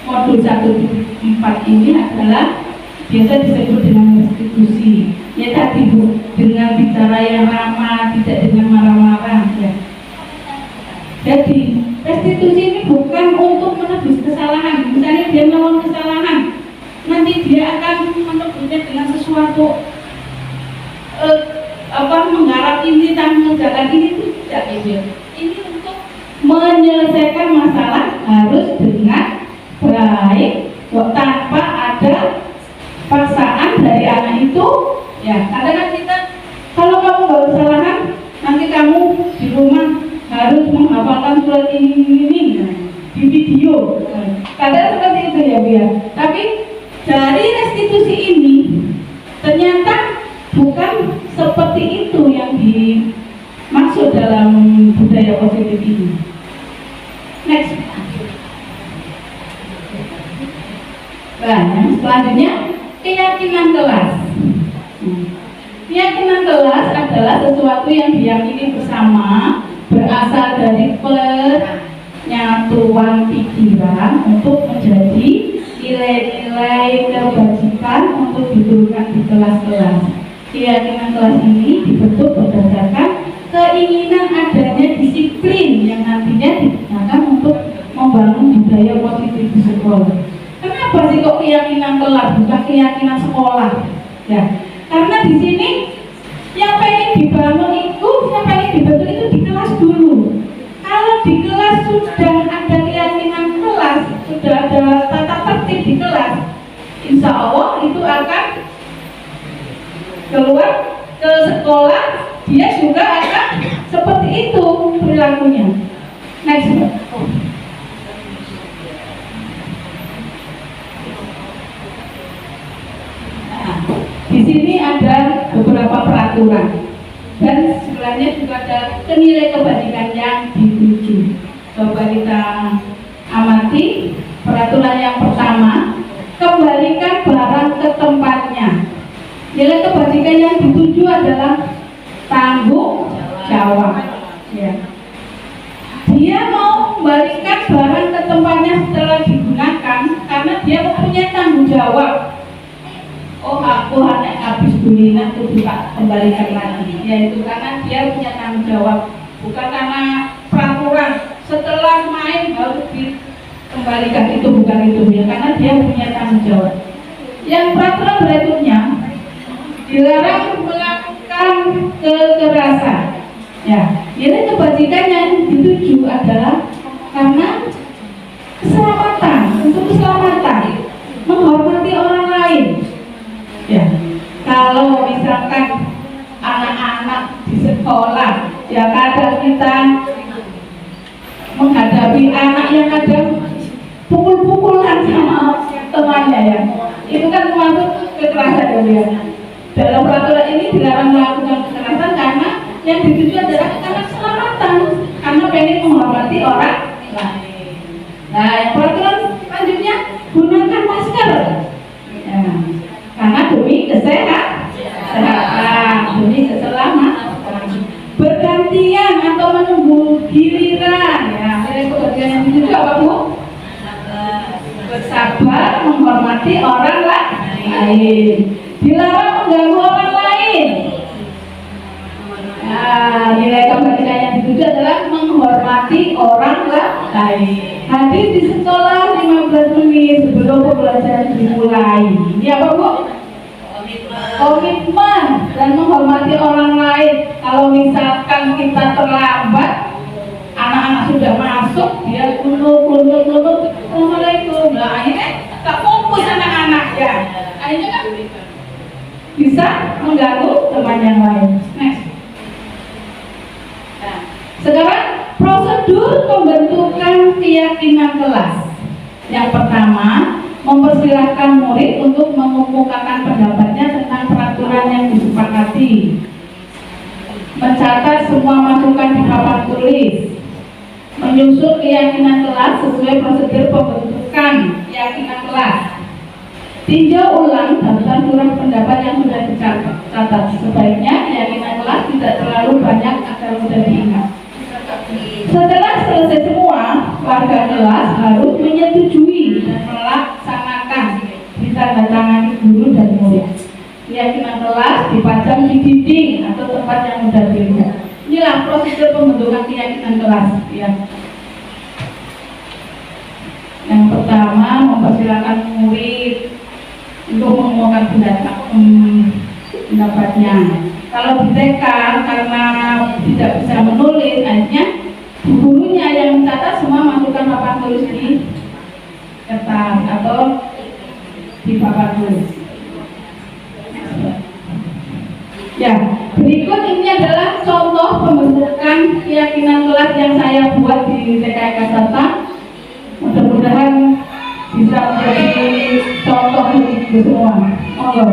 modul 1.4 ini adalah biasa disebut dengan restitusi. Ya tadi Bu, dengan bicara yang ramah, tidak dengan marah-marah. Ya. Jadi restitusi ini bukan untuk menebus kesalahan. Misalnya dia melakukan kesalahan, nanti dia akan menebusnya dengan sesuatu menggarap ini dan mengerjakan ini, itu tidak ideal. Ini untuk menyelesaikan masalah harus dengan baik, tanpa ada itu, ya katakan kita, kalau kamu nggak kesalahan, nanti kamu di rumah harus menghafalkan surat ini di video. Katakan seperti itu ya Bu ya. Tapi dari restitusi ini ternyata bukan seperti itu yang dimaksud dalam budaya positif ini. Next. Nah, yang selanjutnya keyakinan kelas. Keyakinan kelas adalah sesuatu yang diyakini bersama, berasal dari penyatuan pikiran untuk menjadi nilai-nilai kebajikan untuk diturunkan di kelas-kelas. Keyakinan kelas ini dibentuk berdasarkan keinginan adanya disiplin yang nantinya digunakan untuk membangun budaya positif di sekolah. Kenapa sih kok keyakinan kelas bukan keyakinan sekolah? Ya, karena di sini yang pengen dibangun itu, yang pengen dibentuk itu di kelas dulu. Kalau di kelas sudah ada keyakinan kelas, sudah ada tata tertib di kelas, insya Allah itu akan keluar ke sekolah, dia juga akan seperti itu perilakunya. Next. Nah, di sini ada beberapa peraturan dan sebenarnya juga ada nilai kebajikan yang dituju. Coba kita amati peraturan yang pertama, kembalikan barang ke tempatnya. Nilai kebajikan yang dituju adalah tanggung jawab. Ya. Dia mau kembalikan barang ke tempatnya setelah digunakan karena dia mempunyai tanggung jawab. Oh, aku hanya habis gulingan itu juga kembalikan lagi. Yaitu karena dia punya tanggung jawab, bukan karena peraturan setelah main harus dikembalikan, itu bukan itu ya, karena dia punya tanggung jawab. Yang peraturan berikutnya, dilarang melakukan kekerasan. Ya, ini kebajikan yang dituju adalah karena keselamatan, untuk keselamatan, menghormati orang lain. Ya, kalau misalkan anak-anak di sekolah, ya kadang kita menghadapi anak yang kadang pukul-pukulan sama temannya ya, itu kan termasuk kekerasan ya. Dalam peraturan ini dilarang melakukan kekerasan karena yang dituju adalah karena keselamatan, karena pengen menghormati orang lain. Nah, yang peraturan selanjutnya gunakan masker. Ya, karena demi kesehatan, demi keselamatan. Bergantian atau menunggu giliran. Ya, nilai kebajikan yang dituju apa Bu? Bersabar, menghormati orang lain. Dilarang mengganggu orang lain. Nah, nilai kebajikan yang dituju adalah menghormati orang lain. Hadir di sekolah 15 menit sebelum pembelajaran dimulai. Ini apa Bu? Komitmen dan menghormati orang lain. Kalau misalkan kita terlambat, anak-anak sudah masuk, dia kuluk. Assalamualaikum. Nah, akhirnya tak fokus anak-anak ya. Akhirnya kan bisa mengganggu teman yang lain. Next. Nah, sekarang prosedur pembentukan keyakinan kelas. Yang pertama, mempersilahkan murid untuk mengemukakan pendapatnya tentang peraturan yang disepakati, mencatat semua masukan di papan tulis, menyusun keyakinan kelas sesuai prosedur pembentukan keyakinan kelas, tinjau ulang daftar surat pendapat yang sudah dicatat. Sebaiknya keyakinan kelas tidak terlalu banyak agar mudah diingat. Setelah selesai semua, warga kelas harus menyetujui dan melaksanakan, ditandatangani guru dan murid. Keyakinan kelas dipajang di dinding atau tempat yang mudah dilihat. Inilah prosedur pembentukan keyakinan kelas. Ya. Yang pertama, mempersilakan murid untuk mengemukakan pendapatnya. Kalau di TK karena tidak bisa menulis, akhirnya gurunya yang mencatat semua masukan papan tulis di kertas atau di papan tulis. Ya, berikut ini adalah contoh pembentukan keyakinan kelas yang saya buat di TKI Kasarta. Mudah-mudahan bisa menjadi contoh untuk ibu semua. Monggo.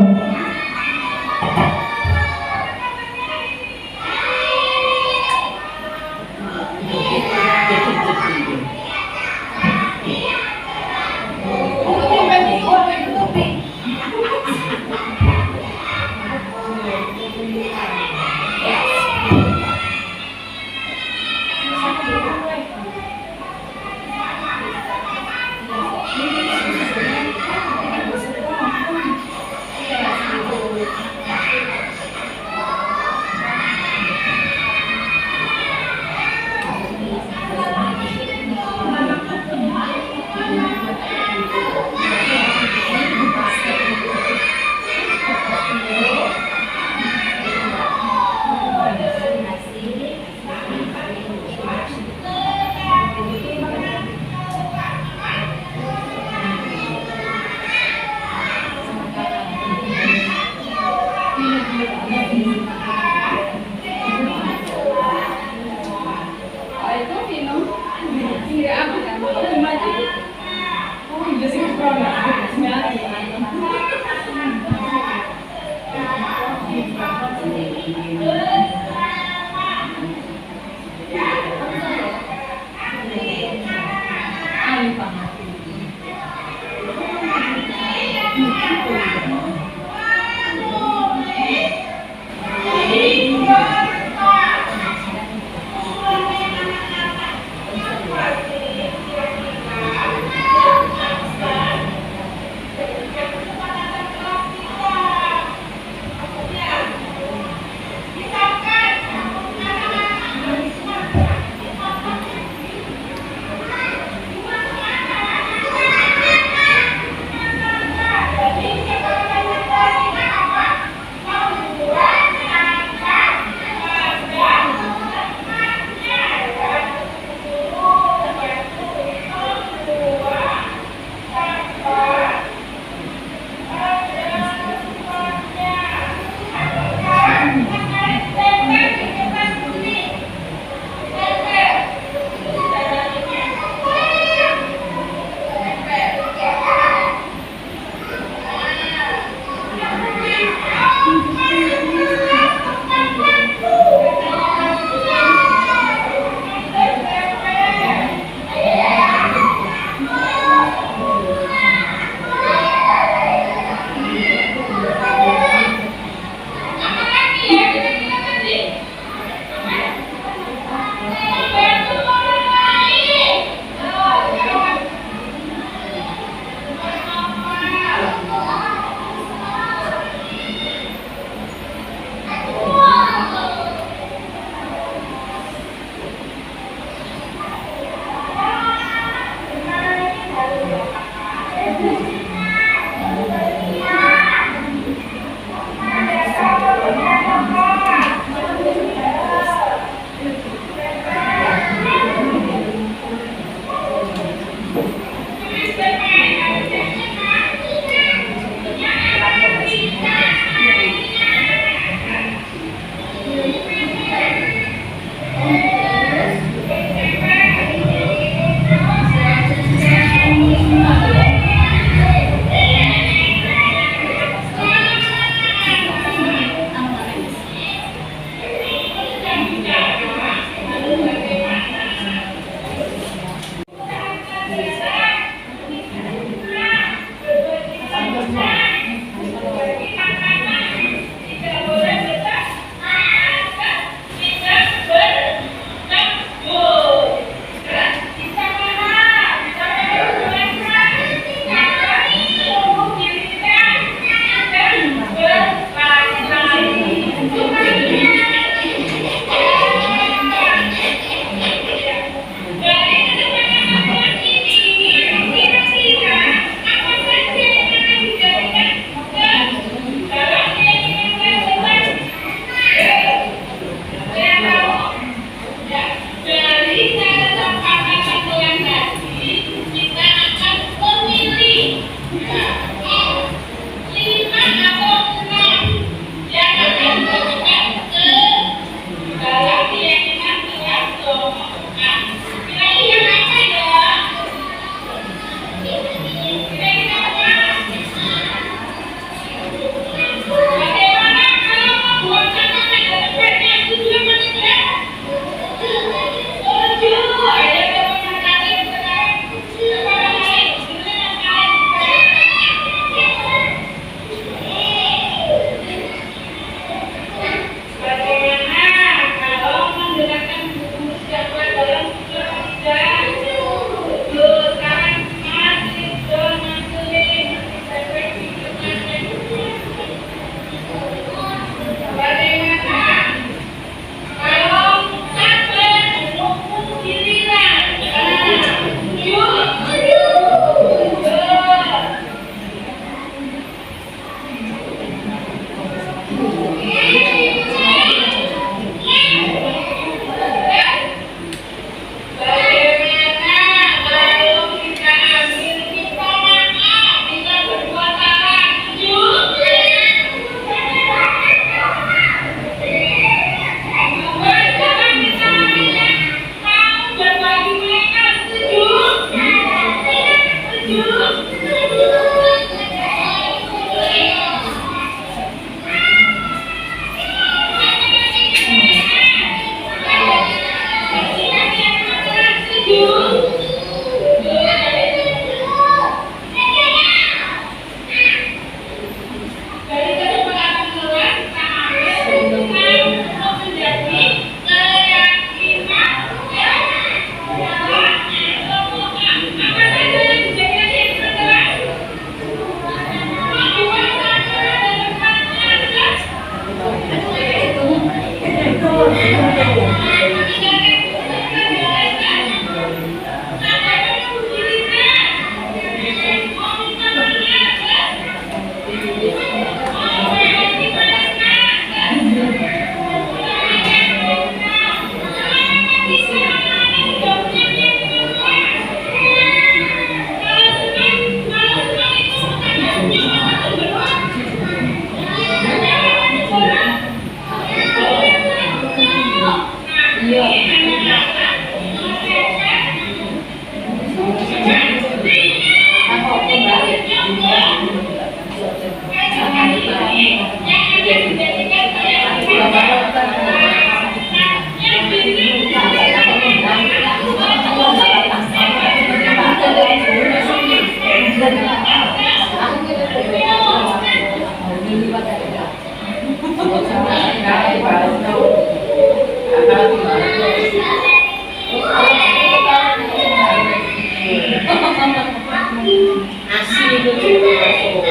isi itu masuk.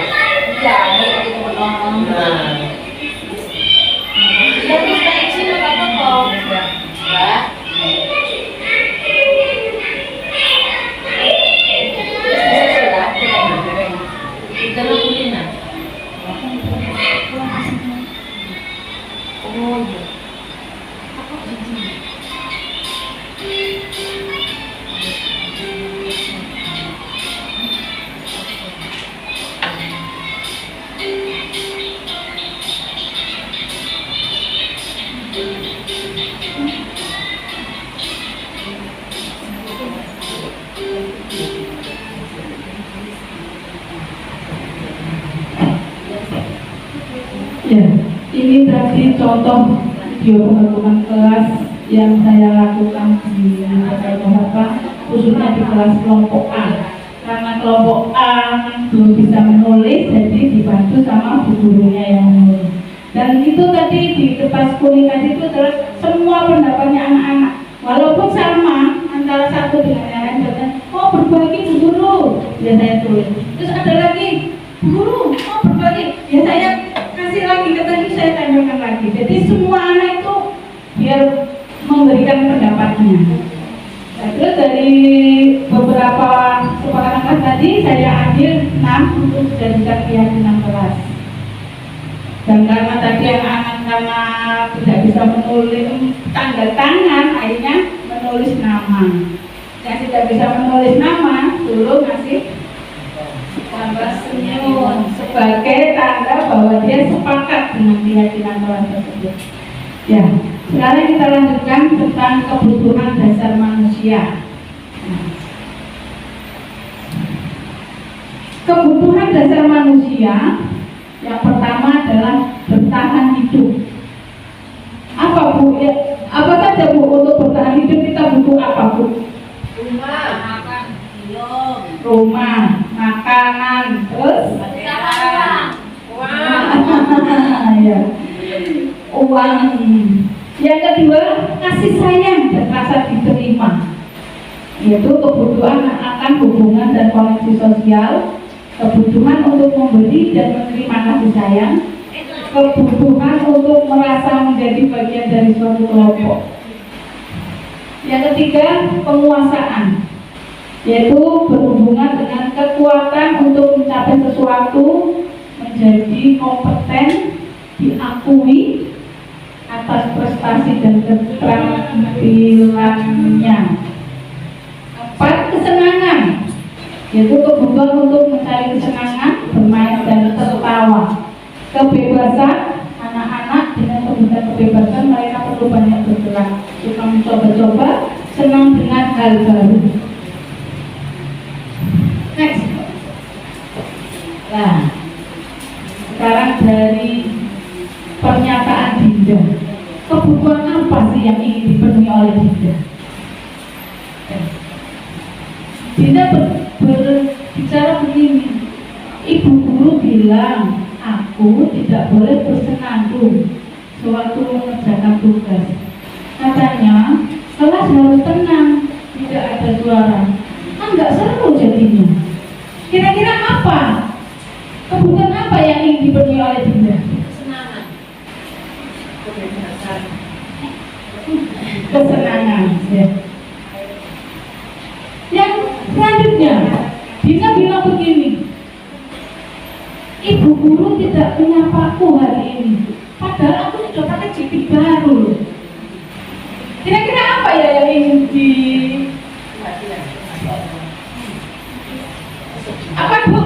Iya, itu menong. Nah. Ya terus kayak isi apa kok? Ya. Kita lakuin nah. Oh iya.
Ya, ini tadi contoh video pengaturan kelas yang saya lakukan di beberapa khususnya di kelas kelompok A. Karena kelompok A belum bisa menulis, jadi dibantu sama bu gurunya yang menulis. Dan itu tadi di kertas kuning tadi itu adalah semua pendapatnya anak-anak, walaupun sama antara satu dengan yang lain. Oh berbagi bu guru, ya saya tulis. Terus ada lagi bu guru, oh berbagi, ya saya kasih lagi, ketemu saya tanyakan lagi. Jadi semua anak itu biar memberikan pendapatnya. Nah, terus dari beberapa kesepakatan tadi saya ambil 6 untuk dijadikan keyakinan kelas. Dan karena tadi anak-anak karena tidak bisa menulis tanda tangan, akhirnya menulis nama. Yang tidak bisa menulis nama, dulu ngasih gambar senyum sebagai tanda bahwa dia sepakat dengan keyakinan kelas tersebut. Ya, sekarang kita lanjutkan tentang kebutuhan dasar manusia. Kebutuhan dasar manusia yang pertama adalah bertahan hidup. Apa Bu? Ya, apa saja Bu untuk bertahan hidup kita butuh apa Bu?
Rumah, makan, minum,
Rumah, makanan, terus
uang.
Ya. Uang. Yang kedua, kasih sayang dan rasa diterima, yaitu kebutuhan akan hubungan dan koneksi sosial, kebutuhan untuk memberi dan menerima kasih sayang, kebutuhan untuk merasa menjadi bagian dari suatu kelompok. Yang ketiga, penguasaan, yaitu berhubungan dengan kekuatan untuk mencapai sesuatu, menjadi kompeten, diakui atas prestasi dan keterampilannya. 4, kesenangan, yaitu kebutuhan untuk mencari kesenangan, bermain dan tertawa. Kebebasan, anak-anak dengan kebebasan mereka perlu banyak bergerak, suka mencoba-coba, senang dengan hal baru. Next. Nah, sekarang dari pernyataan Dinda, kebutuhan apa sih yang ingin dipenuhi oleh Dinda? Dinda berbicara begini, ibu guru bilang aku tidak boleh bersenandung sewaktu mengerjakan tugas. Katanya kelas harus tenang, tidak ada suara. Kan nggak seru jadinya. Kira-kira apa? Kebutuhan apa yang ingin dipenuhi oleh Dinda? Kesenangan, ya. Yang selanjutnya, Dinda bilang begini, ibu guru tidak menyapaku hari ini, padahal aku sudah pakai jepit baru. Kira-kira apa ya yang ingin di apa Bu?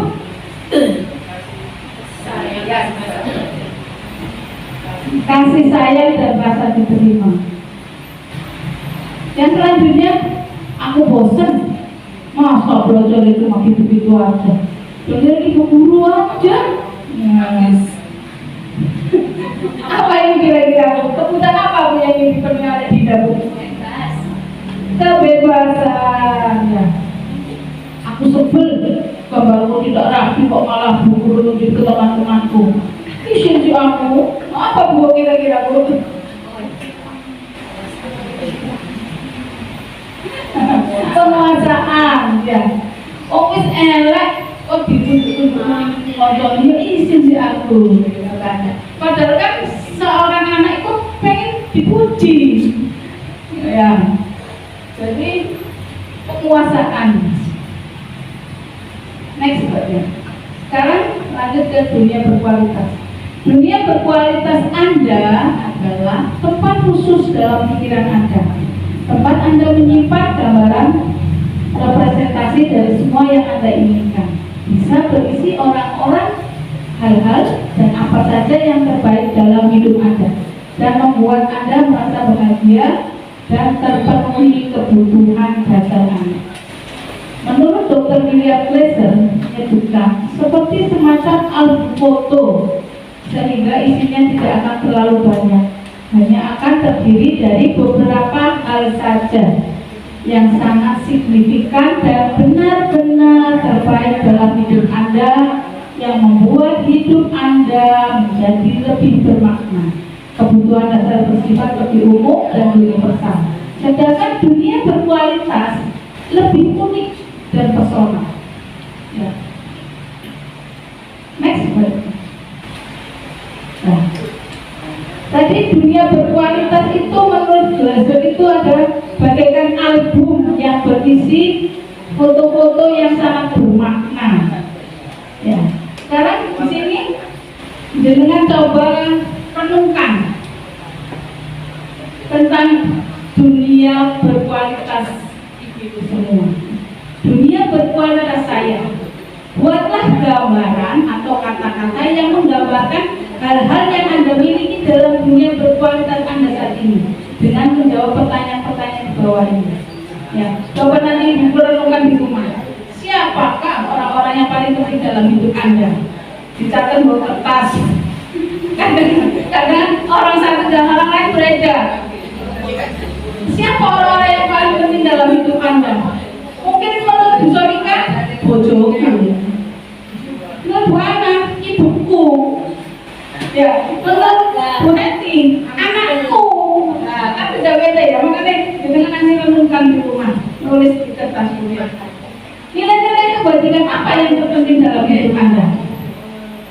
Kasih sayang dan rasa diterima. Yang selanjutnya, aku bosan masa belajar itu mah gitu-gitu aja, belajar ibu guru aja. Yes. Apa yang kira-kira Bu? Kebutuhan apa Bu yang ingin dipenuhi oleh Dinda Bu? Kebebasan, ya. Aku sebel gambarku tidak rapi kok malah bu guru nunjuk ke teman-temanku. Isin si aku, apa Bu kira-kira Bu? Penguasaan, ya. Oh wis elek, kok ditunjuk-tunjuk konconya izin si aku katanya. Padahal kan seorang anak itu pengen dipuji ya, jadi penguasaan. Next ya. Sekarang lanjut ke dunia berkualitas. Dunia berkualitas Anda adalah tempat khusus dalam pikiran Anda, tempat Anda menyimpan gambaran representasi dari semua yang Anda inginkan. Bisa berisi orang-orang, hal-hal, dan apa saja yang terbaik dalam hidup Anda, dan membuat Anda merasa bahagia dan terpenuhi kebutuhan dasar Anda. Menurut Dr. William Glasser menyebutkan seperti semacam album foto, sehingga isinya tidak akan terlalu banyak, hanya akan terdiri dari beberapa hal saja yang sangat signifikan dan benar-benar terbaik dalam hidup Anda, yang membuat hidup Anda menjadi lebih bermakna. Kebutuhan dasar bersifat lebih umum dan universal, sedangkan dunia berkualitas lebih unik dan personal. Ya. Next slide. Nah, tadi dunia berkualitas itu menurut Glasser itu adalah bagaikan album yang berisi foto-foto yang sangat bermakna. Ya. Sekarang di sini dengan coba renungkan tentang dunia berkualitas itu semua. Dunia berkualitas saya. Buatlah gambaran atau kata-kata yang menggambarkan hal-hal yang Anda miliki dalam dunia berkualitas Anda saat ini, dengan menjawab pertanyaan-pertanyaan di bawah ini. Ya, coba nanti Ibu renungkan di rumah. Siapakah orang-orang yang paling penting dalam hidup Anda? Dicatat di kertas. Kadang orang satu dan orang lain berbeda. Siapa orang-orang yang paling penting dalam hidup Anda? Mungkin menurut Bu Sonika, bojoku. Menurut Bu Ana, ibuku. Ya, menurut Bu Heti, anakku. Kan beda-beda ya, makanya dengan nanti renungkan di rumah, nulis di kertas dulu. Nilai-nilai kebajikan apa yang terpenting dalam hidup Anda?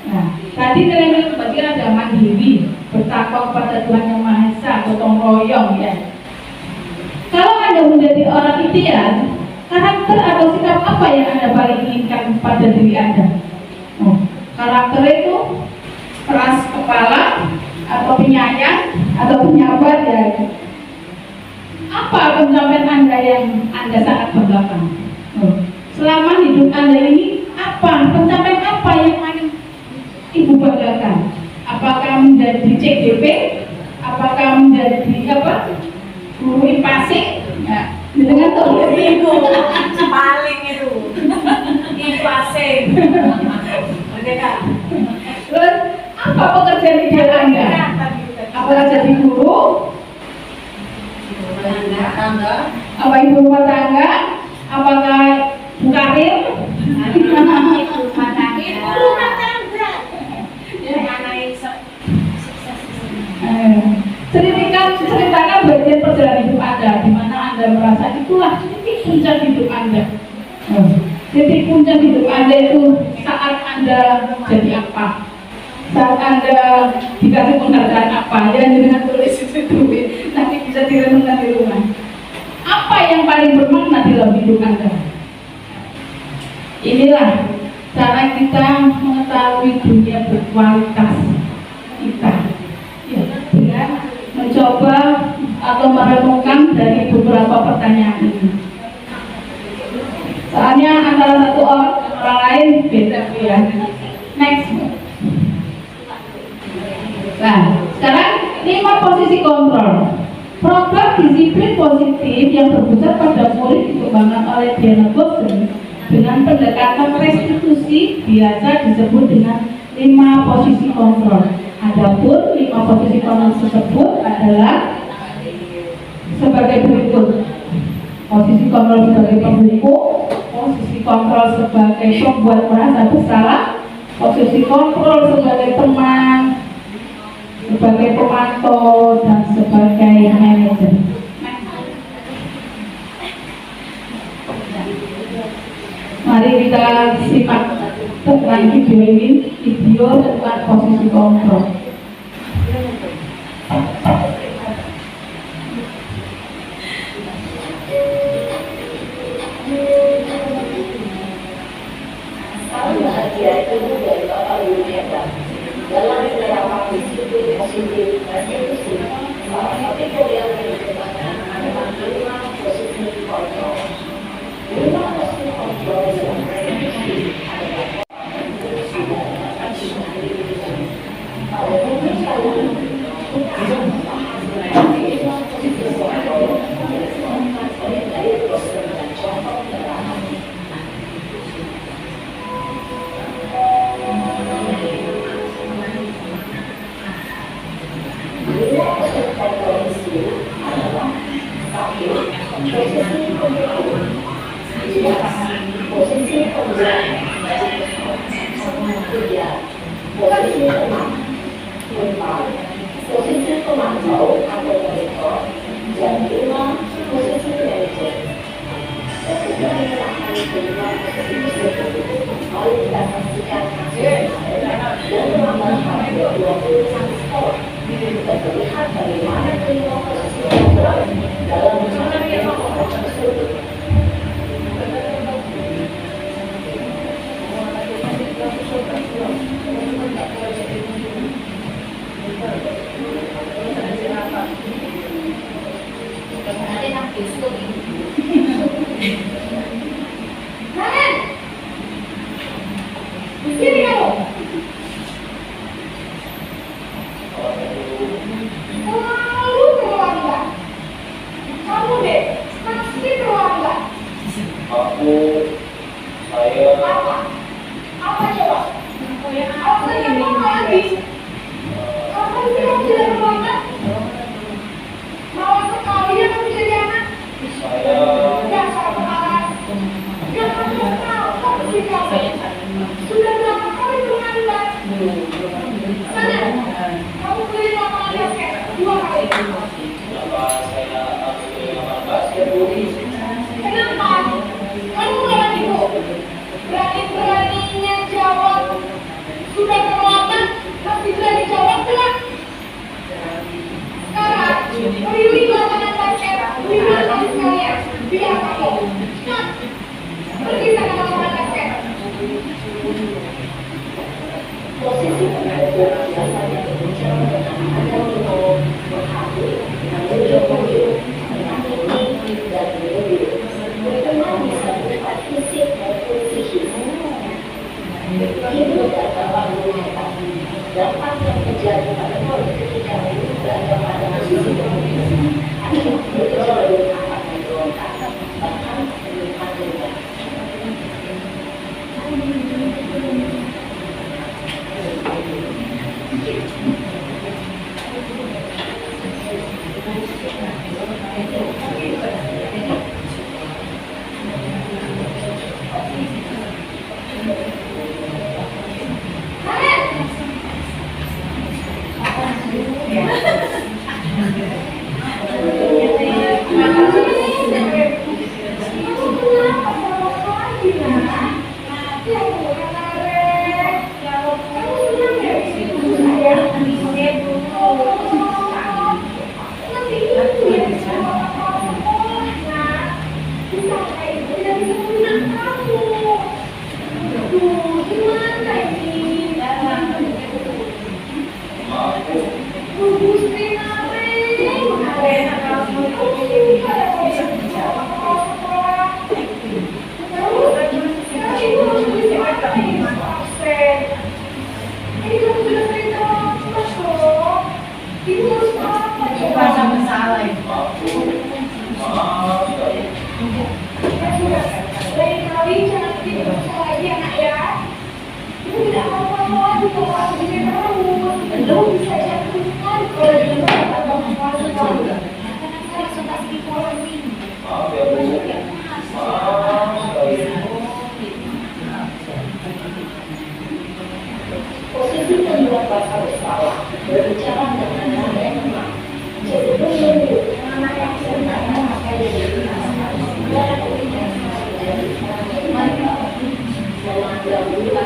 Nah, tadi nilai-nilai kebajikan ada mandiri, bertakwa kepada Tuhan Yang Maha Esa, gotong royong ya. Kalau Anda menjadi orang ideal, karakter atau sikap apa yang Anda paling inginkan pada diri Anda? Karakter itu keras kepala, atau penyayang, atau penyabar ya. Apa pencapaian Anda yang Anda sangat banggakan? Selama hidup Anda ini, apa pencapaian apa yang paling Ibu banggakan? Apakah menjadi CDP? Apakah menjadi apa? Guru IPASI? Ya, dengan tulis Ibu paling itu IPASI. Oke Kak. Terus apa pekerjaan ideal Anda? Apakah jadi guru? Apa ibu rumah tangga? Apakah Bu karir? Ibu rumah tangga. Ceritakan bagian perjalanan hidup Anda, di mana Anda merasa itulah titik puncak hidup Anda. Titik puncak hidup Anda itu saat Anda jadi apa? Saat Anda dikasih penghargaan apa? Ya, dengan tulis itu nanti bisa direnungkan di rumah. Apa yang paling bermakna dalam hidup Anda? Inilah cara kita mengetahui dunia berkualitas kita. Ya, dengan mencoba atau merenungkan dari beberapa pertanyaan ini. Soalnya antara satu orang lain beda ya. Next. Nah, sekarang 5 posisi kontrol. Program disiplin positif yang berpusat pada murid dikembangkan oleh Diana Gosden dengan pendekatan restitusi biasa disebut dengan 5 posisi kontrol. Adapun 5 posisi kontrol tersebut adalah sebagai berikut: posisi kontrol sebagai pembuku, posisi kontrol sebagai pembuat merasa bersalah, posisi kontrol sebagai teman, sebagai pemantau, dan sebagai manajer. Mari kita simak Setelah video ini, video tentang posisi kontrol.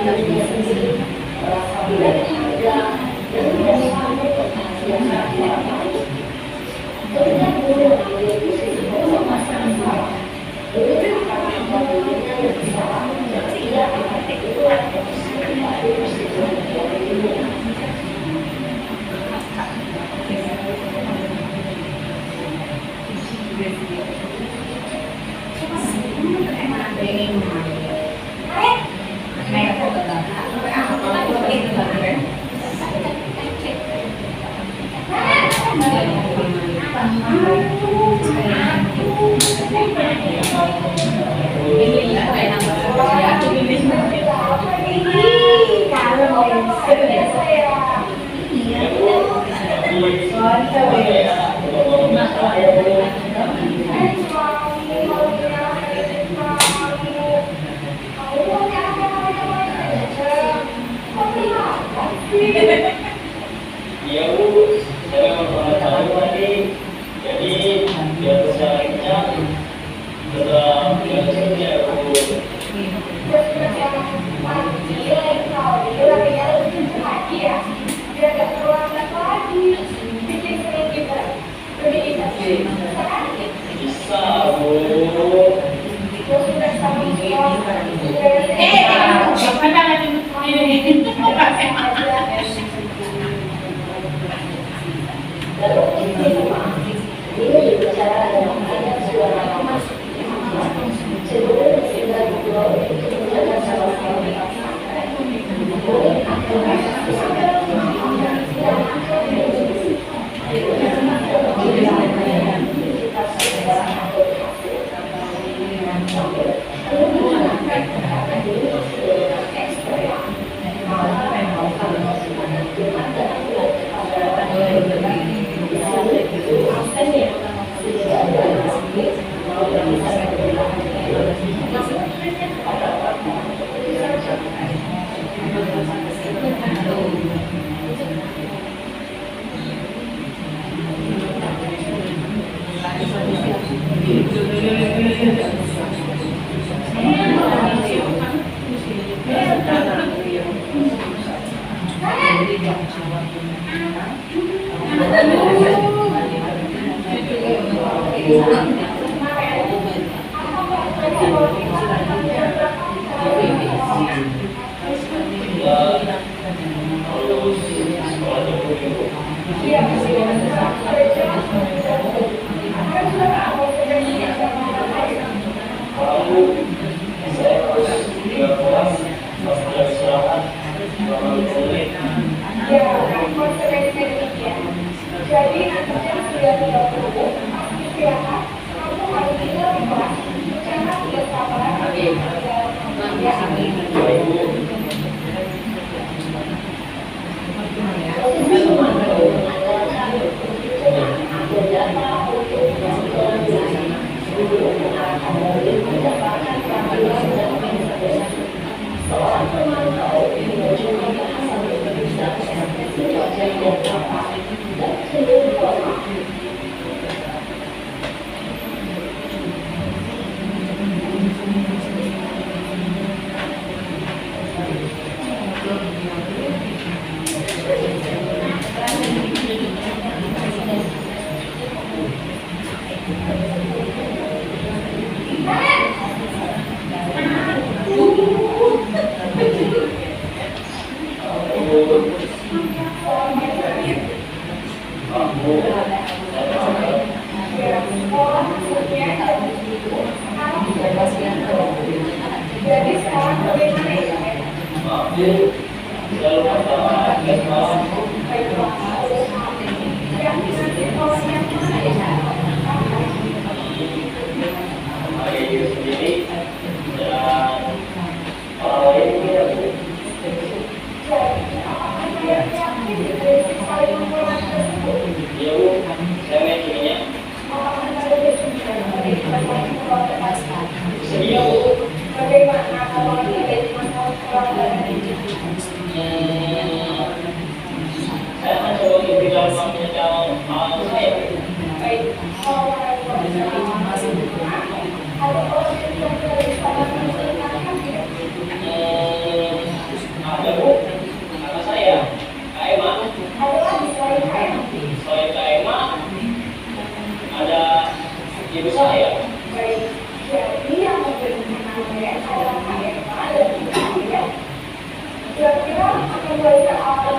Jadi
Iya Bu, saya mau tahu tadi, jadi biar bisa kencang, setelah biasanya Bu. Bisa Bu. Ada Bu, anak saya ibu saya.
Jadi yang memberikan APS adalah KFA dan tidak. Kira-kira akan belajar apa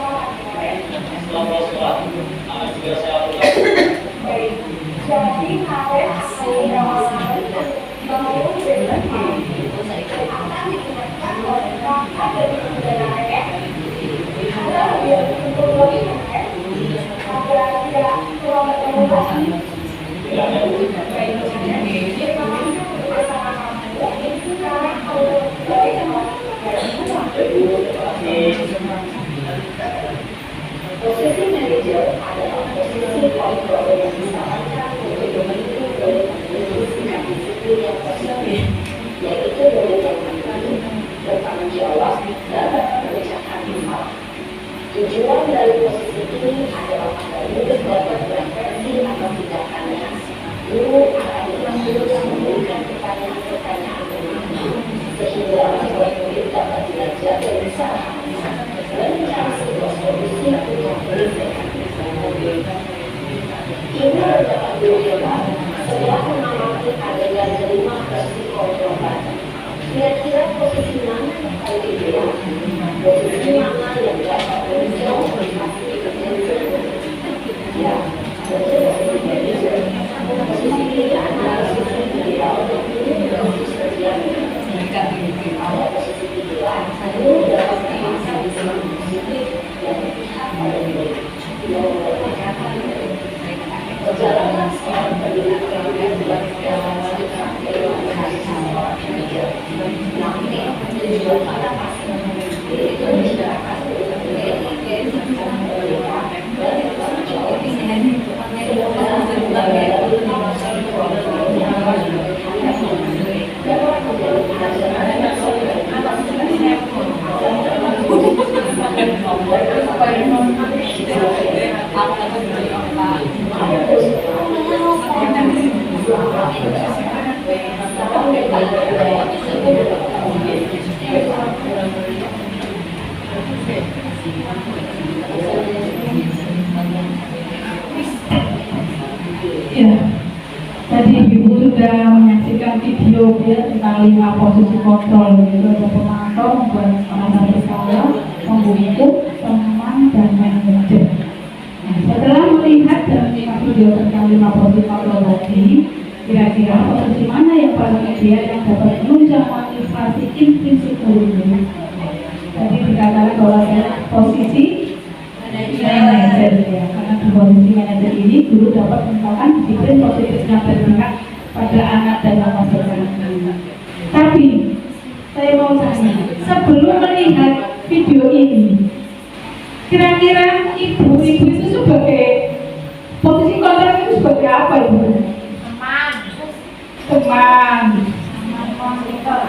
Setelah pulang sekolah, akan segera saya lakukan.
baik. Jadi KFA akan dilakukan bahwa besok akan diingatkan oleh kakak dari negara karena biar untuk lebih agar tidak kurang berkomunikasi.
Tidak ada bu.
Baik, terima kasih bersama kamu. Sekarang kalau dari
Ibu, terima kasih.
posisi manajer adalah posisi kontrol yang disarankan untuk membentuk sikap disiplin yang positif, yaitu menjalankan bertanggung jawab dalam mengerjakan masalah. Tujuan dari posisi ini adalah agar murid dapat berekspresi atas tindakannya. Guru akan terus memberikan pertanyaan-pertanyaan sehingga murid dapat belajar dari salah mencari sebuah solusi untuk menyelesaikan masalah. Ini adalah biola setelah mengamati adegan 5 versi kontrol. Kira-kira posisi mana yang paling ideal? Posisi mana yang dapat menjauh motivasi kepentingan? Ya, posisi manajer. Posisi ini adalah posisi ideal untuk posisi terjadi. Pada posisi ideal, guru dapat memaksa dengan positif dan berpihak pada murid. Perjalanan seorang pendidikan yang dilakukan dari seorang manajer nanti tujuan pada pasien yaitu masyarakat
Ya, tadi Ibu sudah menyaksikan video ya tentang 5 posisi kontrol, yaitu ada pemantau, membuat merasa bersalah, membuku, teman, dan manajer. Nah, setelah melihat dan menyimak video tentang 5 posisi kontrol tadi, kira-kira posisi mana yang paling ideal yang dapat menunjang motivasi intrinsik guru? Tadi dikatakan bahwa posisi manajer ya, karena di posisi manajer ini guru dapat menemukan disiplin positif yang berpihak pada anak dan masyarakat. Tapi saya mau tanya, sebelum melihat video ini, kira-kira ibu-ibu itu sebagai posisi kontrol itu sebagai apa ibu? Teman, monitor.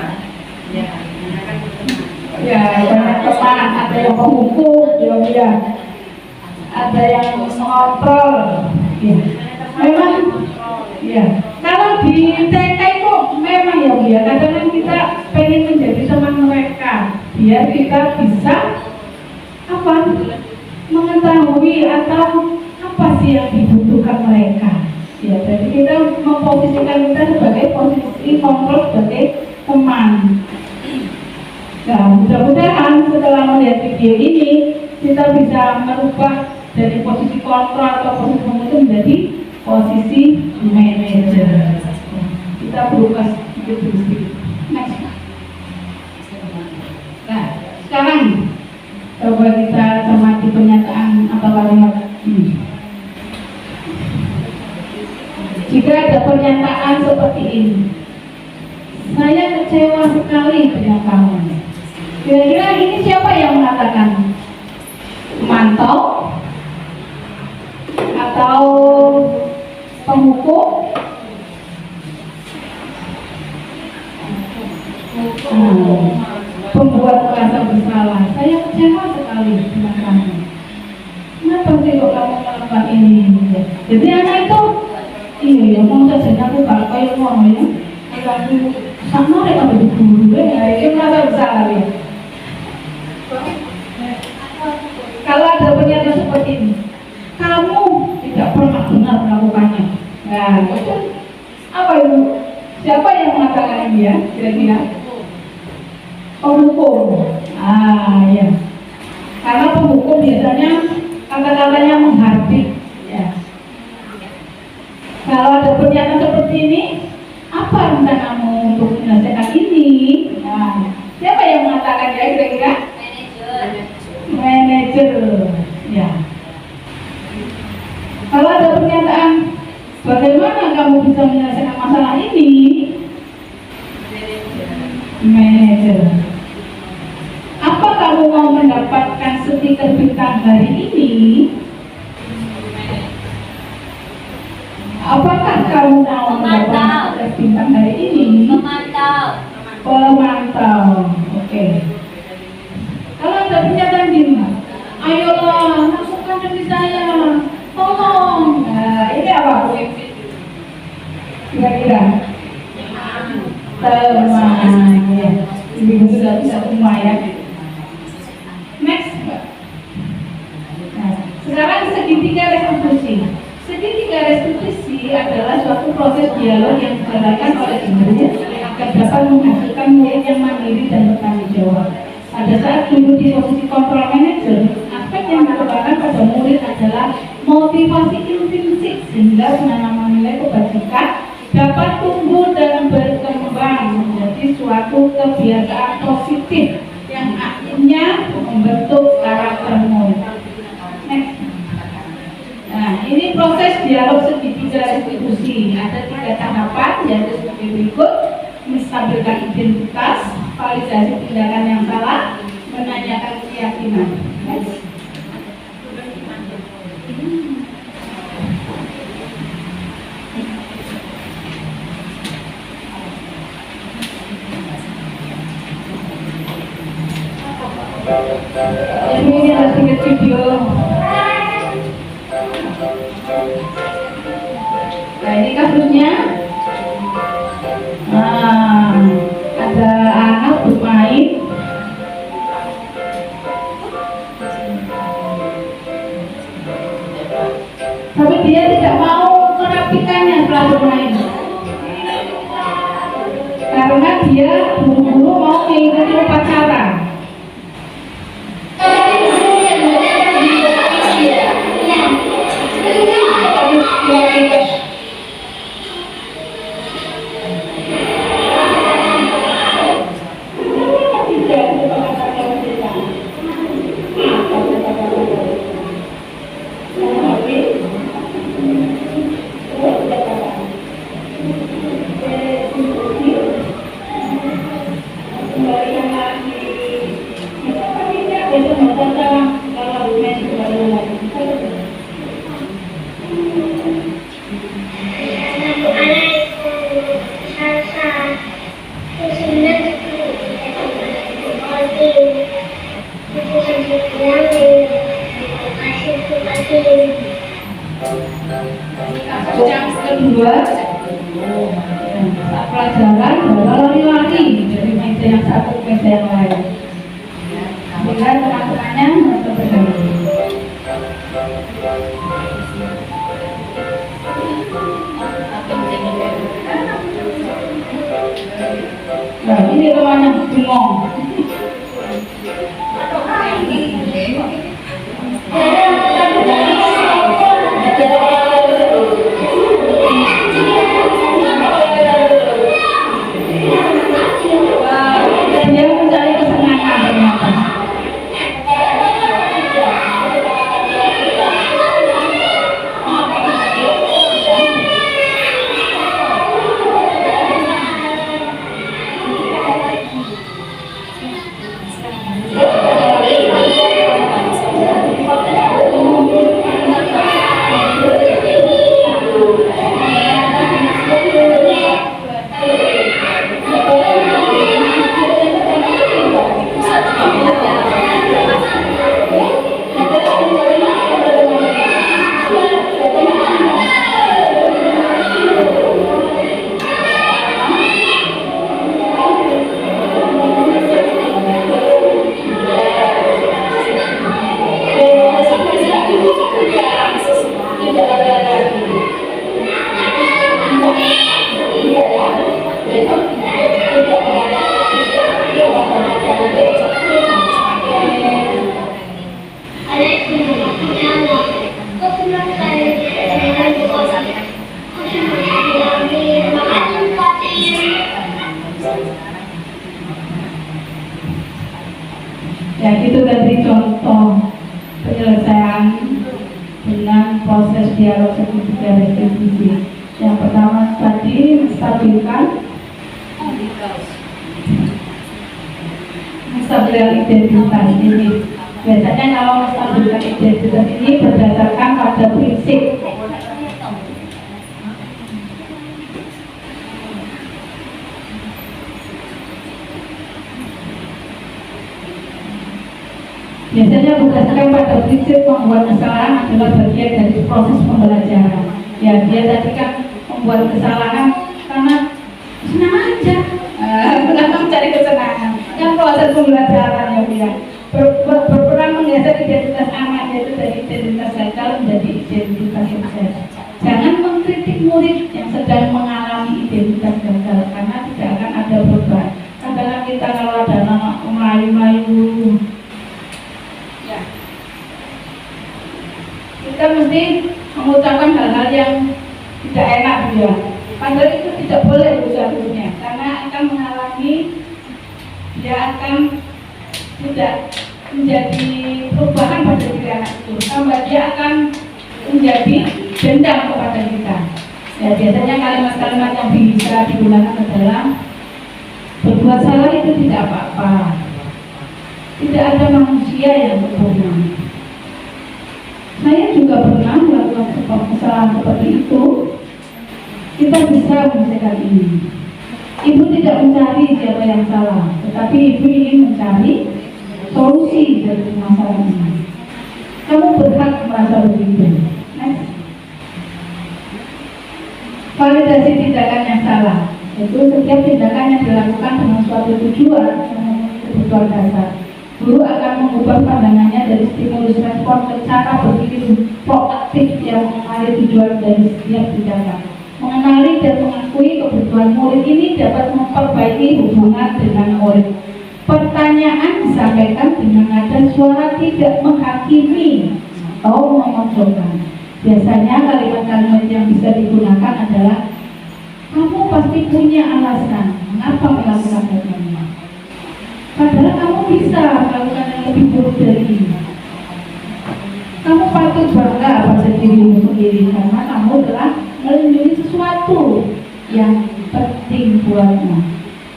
Ya, banyak teman, ada yang menghukum, ya, ada yang mengontrol. Ya. Memang, ya. Kalau di TK itu memang ya, kadang-kadang kita pengen menjadi teman mereka, biar kita bisa apa? Mengetahui atau apa sih yang dibutuhkan mereka. Ya, jadi kita memposisikan kita sebagai posisi kontrol sebagai teman. Nah, mudah-mudahan setelah melihat video ini kita bisa merubah dari posisi kontrol atau posisi pemimpin menjadi posisi manajer. Kita berubah sedikit. Next. Nah, sekarang coba kita cermati pernyataan atau kalimat ini. Jika ada pernyataan seperti ini, saya kecewa sekali dengan kamu. Kira-kira ini siapa yang mengatakan? Mantau atau penghukum? Pembuat merasa bersalah. Saya kecewa sekali dengan kamu. Kenapa sih kok kamu melakukan ini? Jadi anak itu iya, mau saja aku tak kayak mau ya. Aku sama mereka berdua ya, itu merasa bersalah ya. Kalau ada pernyataan seperti ini, kamu tidak pernah benar melakukannya. Nah, itu Apa itu? Siapa yang mengatakan ini ya? Kira-kira? Penghukum. Ya. Karena penghukum biasanya kata-katanya menghardik. Ya. Kalau ada pernyataan seperti ini, apa rencanamu untuk menyelesaikan ini? Nah, siapa yang mengatakan ya kira-kira? Manajer. Ya. Kalau ada pernyataan, bagaimana kamu bisa menyelesaikan masalah ini? Manajer. Apa kamu mau mendapatkan stiker bintang hari ini? Apakah kamu mau mendapatkan stiker bintang hari ini? Pemantau. Oke. Kalau ada pernyataan gini, ayolah masukkan demi saya, tolong. Nah, ini apa? Kira-kira teman ya. Ibu sudah bisa semua ya. Next. Nah, sekarang segitiga restitusi. Segitiga restitusi adalah suatu proses dialog yang dijalankan oleh guru agar dapat menghasilkan murid yang mandiri dan bertanggung jawab. Pada saat guru di posisi kontrol manager, aspek yang ditekankan pada murid adalah motivasi intrinsik sehingga penanaman nilai kebajikan dapat tumbuh dan berkembang menjadi suatu kebiasaan positif yang akhirnya membentuk karakter murid. Next. Nah, ini proses dialog segitiga restitusi. Ada 3 tahapan, yaitu sebagai berikut: menstabilkan identitas, validasi tindakan yang salah, menanyakan keyakinan. Next. Ini ada sedikit video. Nah, ini kasusnya. Nah, ada anak bermain. Tapi dia tidak mau merapikannya setelah bermain. Karena dia buru-buru mau mengikuti upacara. Yang kedua, saat pelajaran lari-lari dari meja yang satu ke meja yang lain, sehingga teman-temannya merasa berdamai. Nah, ini temannya bingung. Dia mencari kesenangan ternyata. dengan proses dialog segitiga restitusi. Yang pertama tadi menstabilkan identitas ini. Biasanya kalau menstabilkan identitas ini berdasarkan pada prinsip. Biasanya berdasarkan pada prinsip membuat kesalahan adalah bagian dari proses pembelajaran. Ya, dia tadi kan membuat kesalahan karena senang aja, kenapa mencari kesenangan? Kan proses pembelajaran yang bilang berperan menggeser identitas anak yaitu dari identitas gagal menjadi identitas sukses. Jangan mengkritik murid yang sedang mengalami identitas gagal karena tidak akan ada perubahan. Kadang-kadang kita kalau ada anak melayu-melayu, kita mesti mengucapkan hal-hal yang tidak enak dia. Padahal itu tidak boleh seharusnya, karena akan mengalami, dia akan tidak menjadi perubahan pada diri anak itu, tambah dia akan menjadi dendam kepada kita. Ya, biasanya kalimat-kalimat yang bisa digunakan adalah berbuat salah itu tidak apa-apa, tidak ada manusia yang sempurna. Saya juga pernah melakukan kesalahan seperti itu. Kita bisa menyelesaikan ini. Ibu tidak mencari siapa yang salah, tetapi ibu ingin mencari solusi dari masalah ini. Kamu berhak merasa begitu. Next. Validasi tindakan yang salah, yaitu setiap tindakan yang dilakukan dengan suatu tujuan yang memenuhi kebutuhan dasar. Guru akan mengubah pandangannya dari stimulus respon ke cara berpikir proaktif yang mengenali tujuan dari setiap tindakan. Mengenali dan mengakui kebutuhan murid ini dapat memperbaiki hubungan dengan murid. Pertanyaan disampaikan dengan nada suara tidak menghakimi atau memojokkan. Biasanya kalimat-kalimat yang bisa digunakan adalah, kamu pasti punya alasan mengapa melakukan ini. Padahal kamu bisa melakukan yang lebih buruk dari ini. Kamu patut bangga pada dirimu sendiri karena kamu telah melindungi sesuatu yang penting buatmu.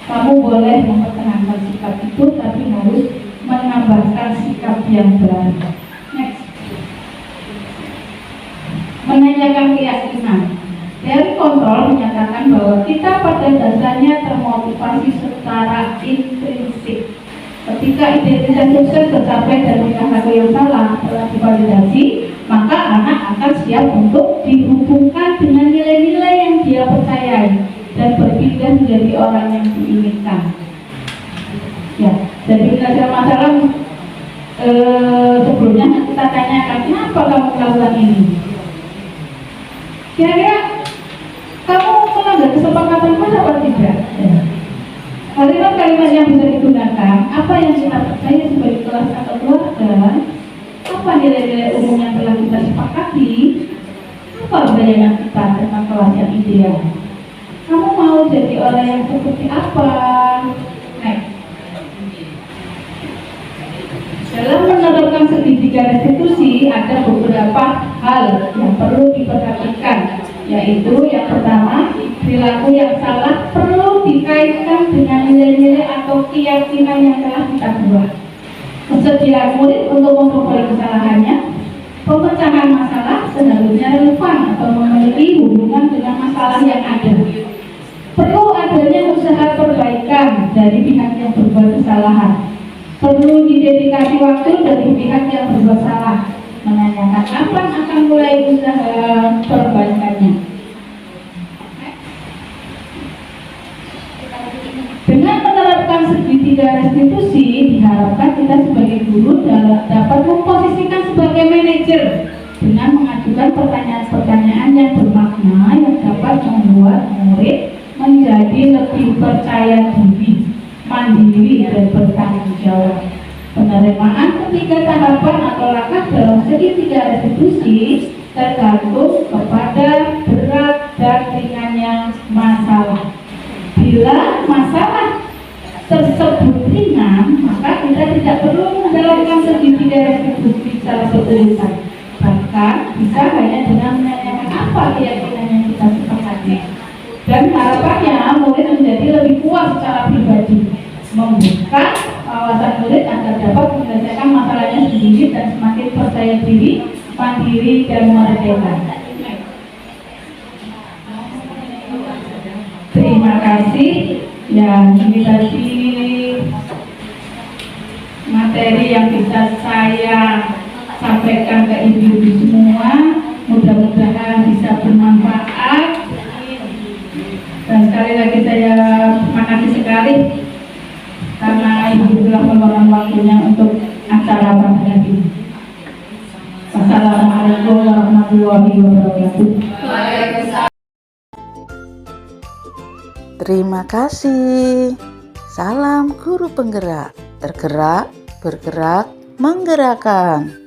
Kamu boleh mempertahankan sikap itu, tapi harus menambahkan sikap yang baru. Next. Menanyakan keyakinan. Teori kontrol menyatakan bahwa kita pada dasarnya termotivasi secara intrinsik. Ketika identitas sukses tercapai dan perilaku yang salah telah divalidasi, maka anak akan siap untuk dihubungkan dengan nilai-nilai yang dia percayai dan berpindah menjadi orang yang diinginkan. Ya, jadi belajar masalah sebelumnya kita tanyakan, kenapa kamu melakukan ini? Kira-kira kamu melanggar kesepakatan pada atau tidak? Ya. Kalimat-kalimat yang bisa digunakan, apa yang kita percaya sebagai kelas atau keluarga, apa nilai-nilai umum yang telah kita sepakati, apa bayangan kita tentang kelas yang ideal. Kamu mau jadi orang yang seperti apa? Next. Dalam menerapkan segitiga restitusi ada beberapa hal yang perlu diperhatikan, yaitu yang pertama, perilaku yang salah perlu dikaitkan dengan nilai-nilai atau keyakinan yang telah kita buat. Kesediaan murid untuk memperbaiki kesalahannya, pemecahan masalah seharusnya relevan atau memiliki hubungan dengan masalah yang ada. Perlu adanya usaha perbaikan dari pihak yang berbuat kesalahan. Perlu dedikasi waktu dari pihak yang berbuat salah, menanyakan kapan akan mulai usaha perbaikannya. Dengan menerapkan segitiga restitusi, diharapkan kita sebagai guru dapat memposisikan sebagai manajer dengan mengajukan pertanyaan-pertanyaan yang bermakna yang dapat membuat murid menjadi lebih percaya diri, mandiri, dan bertanggung jawab. Penerimaan ketiga tahapan atau langkah dalam segitiga restitusi tergantung kepada berat dan ringannya masalah. Bila masalah tersebut ringan, maka kita tidak perlu menjalankan segitiga restitusi secara bertulisan. Bahkan bisa hanya dengan menanyakan apa keyakinan yang kita sepakati. Dan harapannya murid menjadi lebih puas secara pribadi, membuka wawasan murid agar dapat menyelesaikan masalahnya sendiri dan semakin percaya diri, mandiri dan merdeka. Terima kasih. Ya, ini tadi materi yang bisa saya sampaikan ke ibu-ibu semua. Mudah-mudahan bisa bermanfaat. Dan sekali lagi saya terima kasih sekali karena ibu telah meluangkan waktunya untuk acara pada hari ini. Wassalamualaikum warahmatullahi wabarakatuh.
Terima kasih. Salam guru penggerak, tergerak, bergerak, menggerakkan.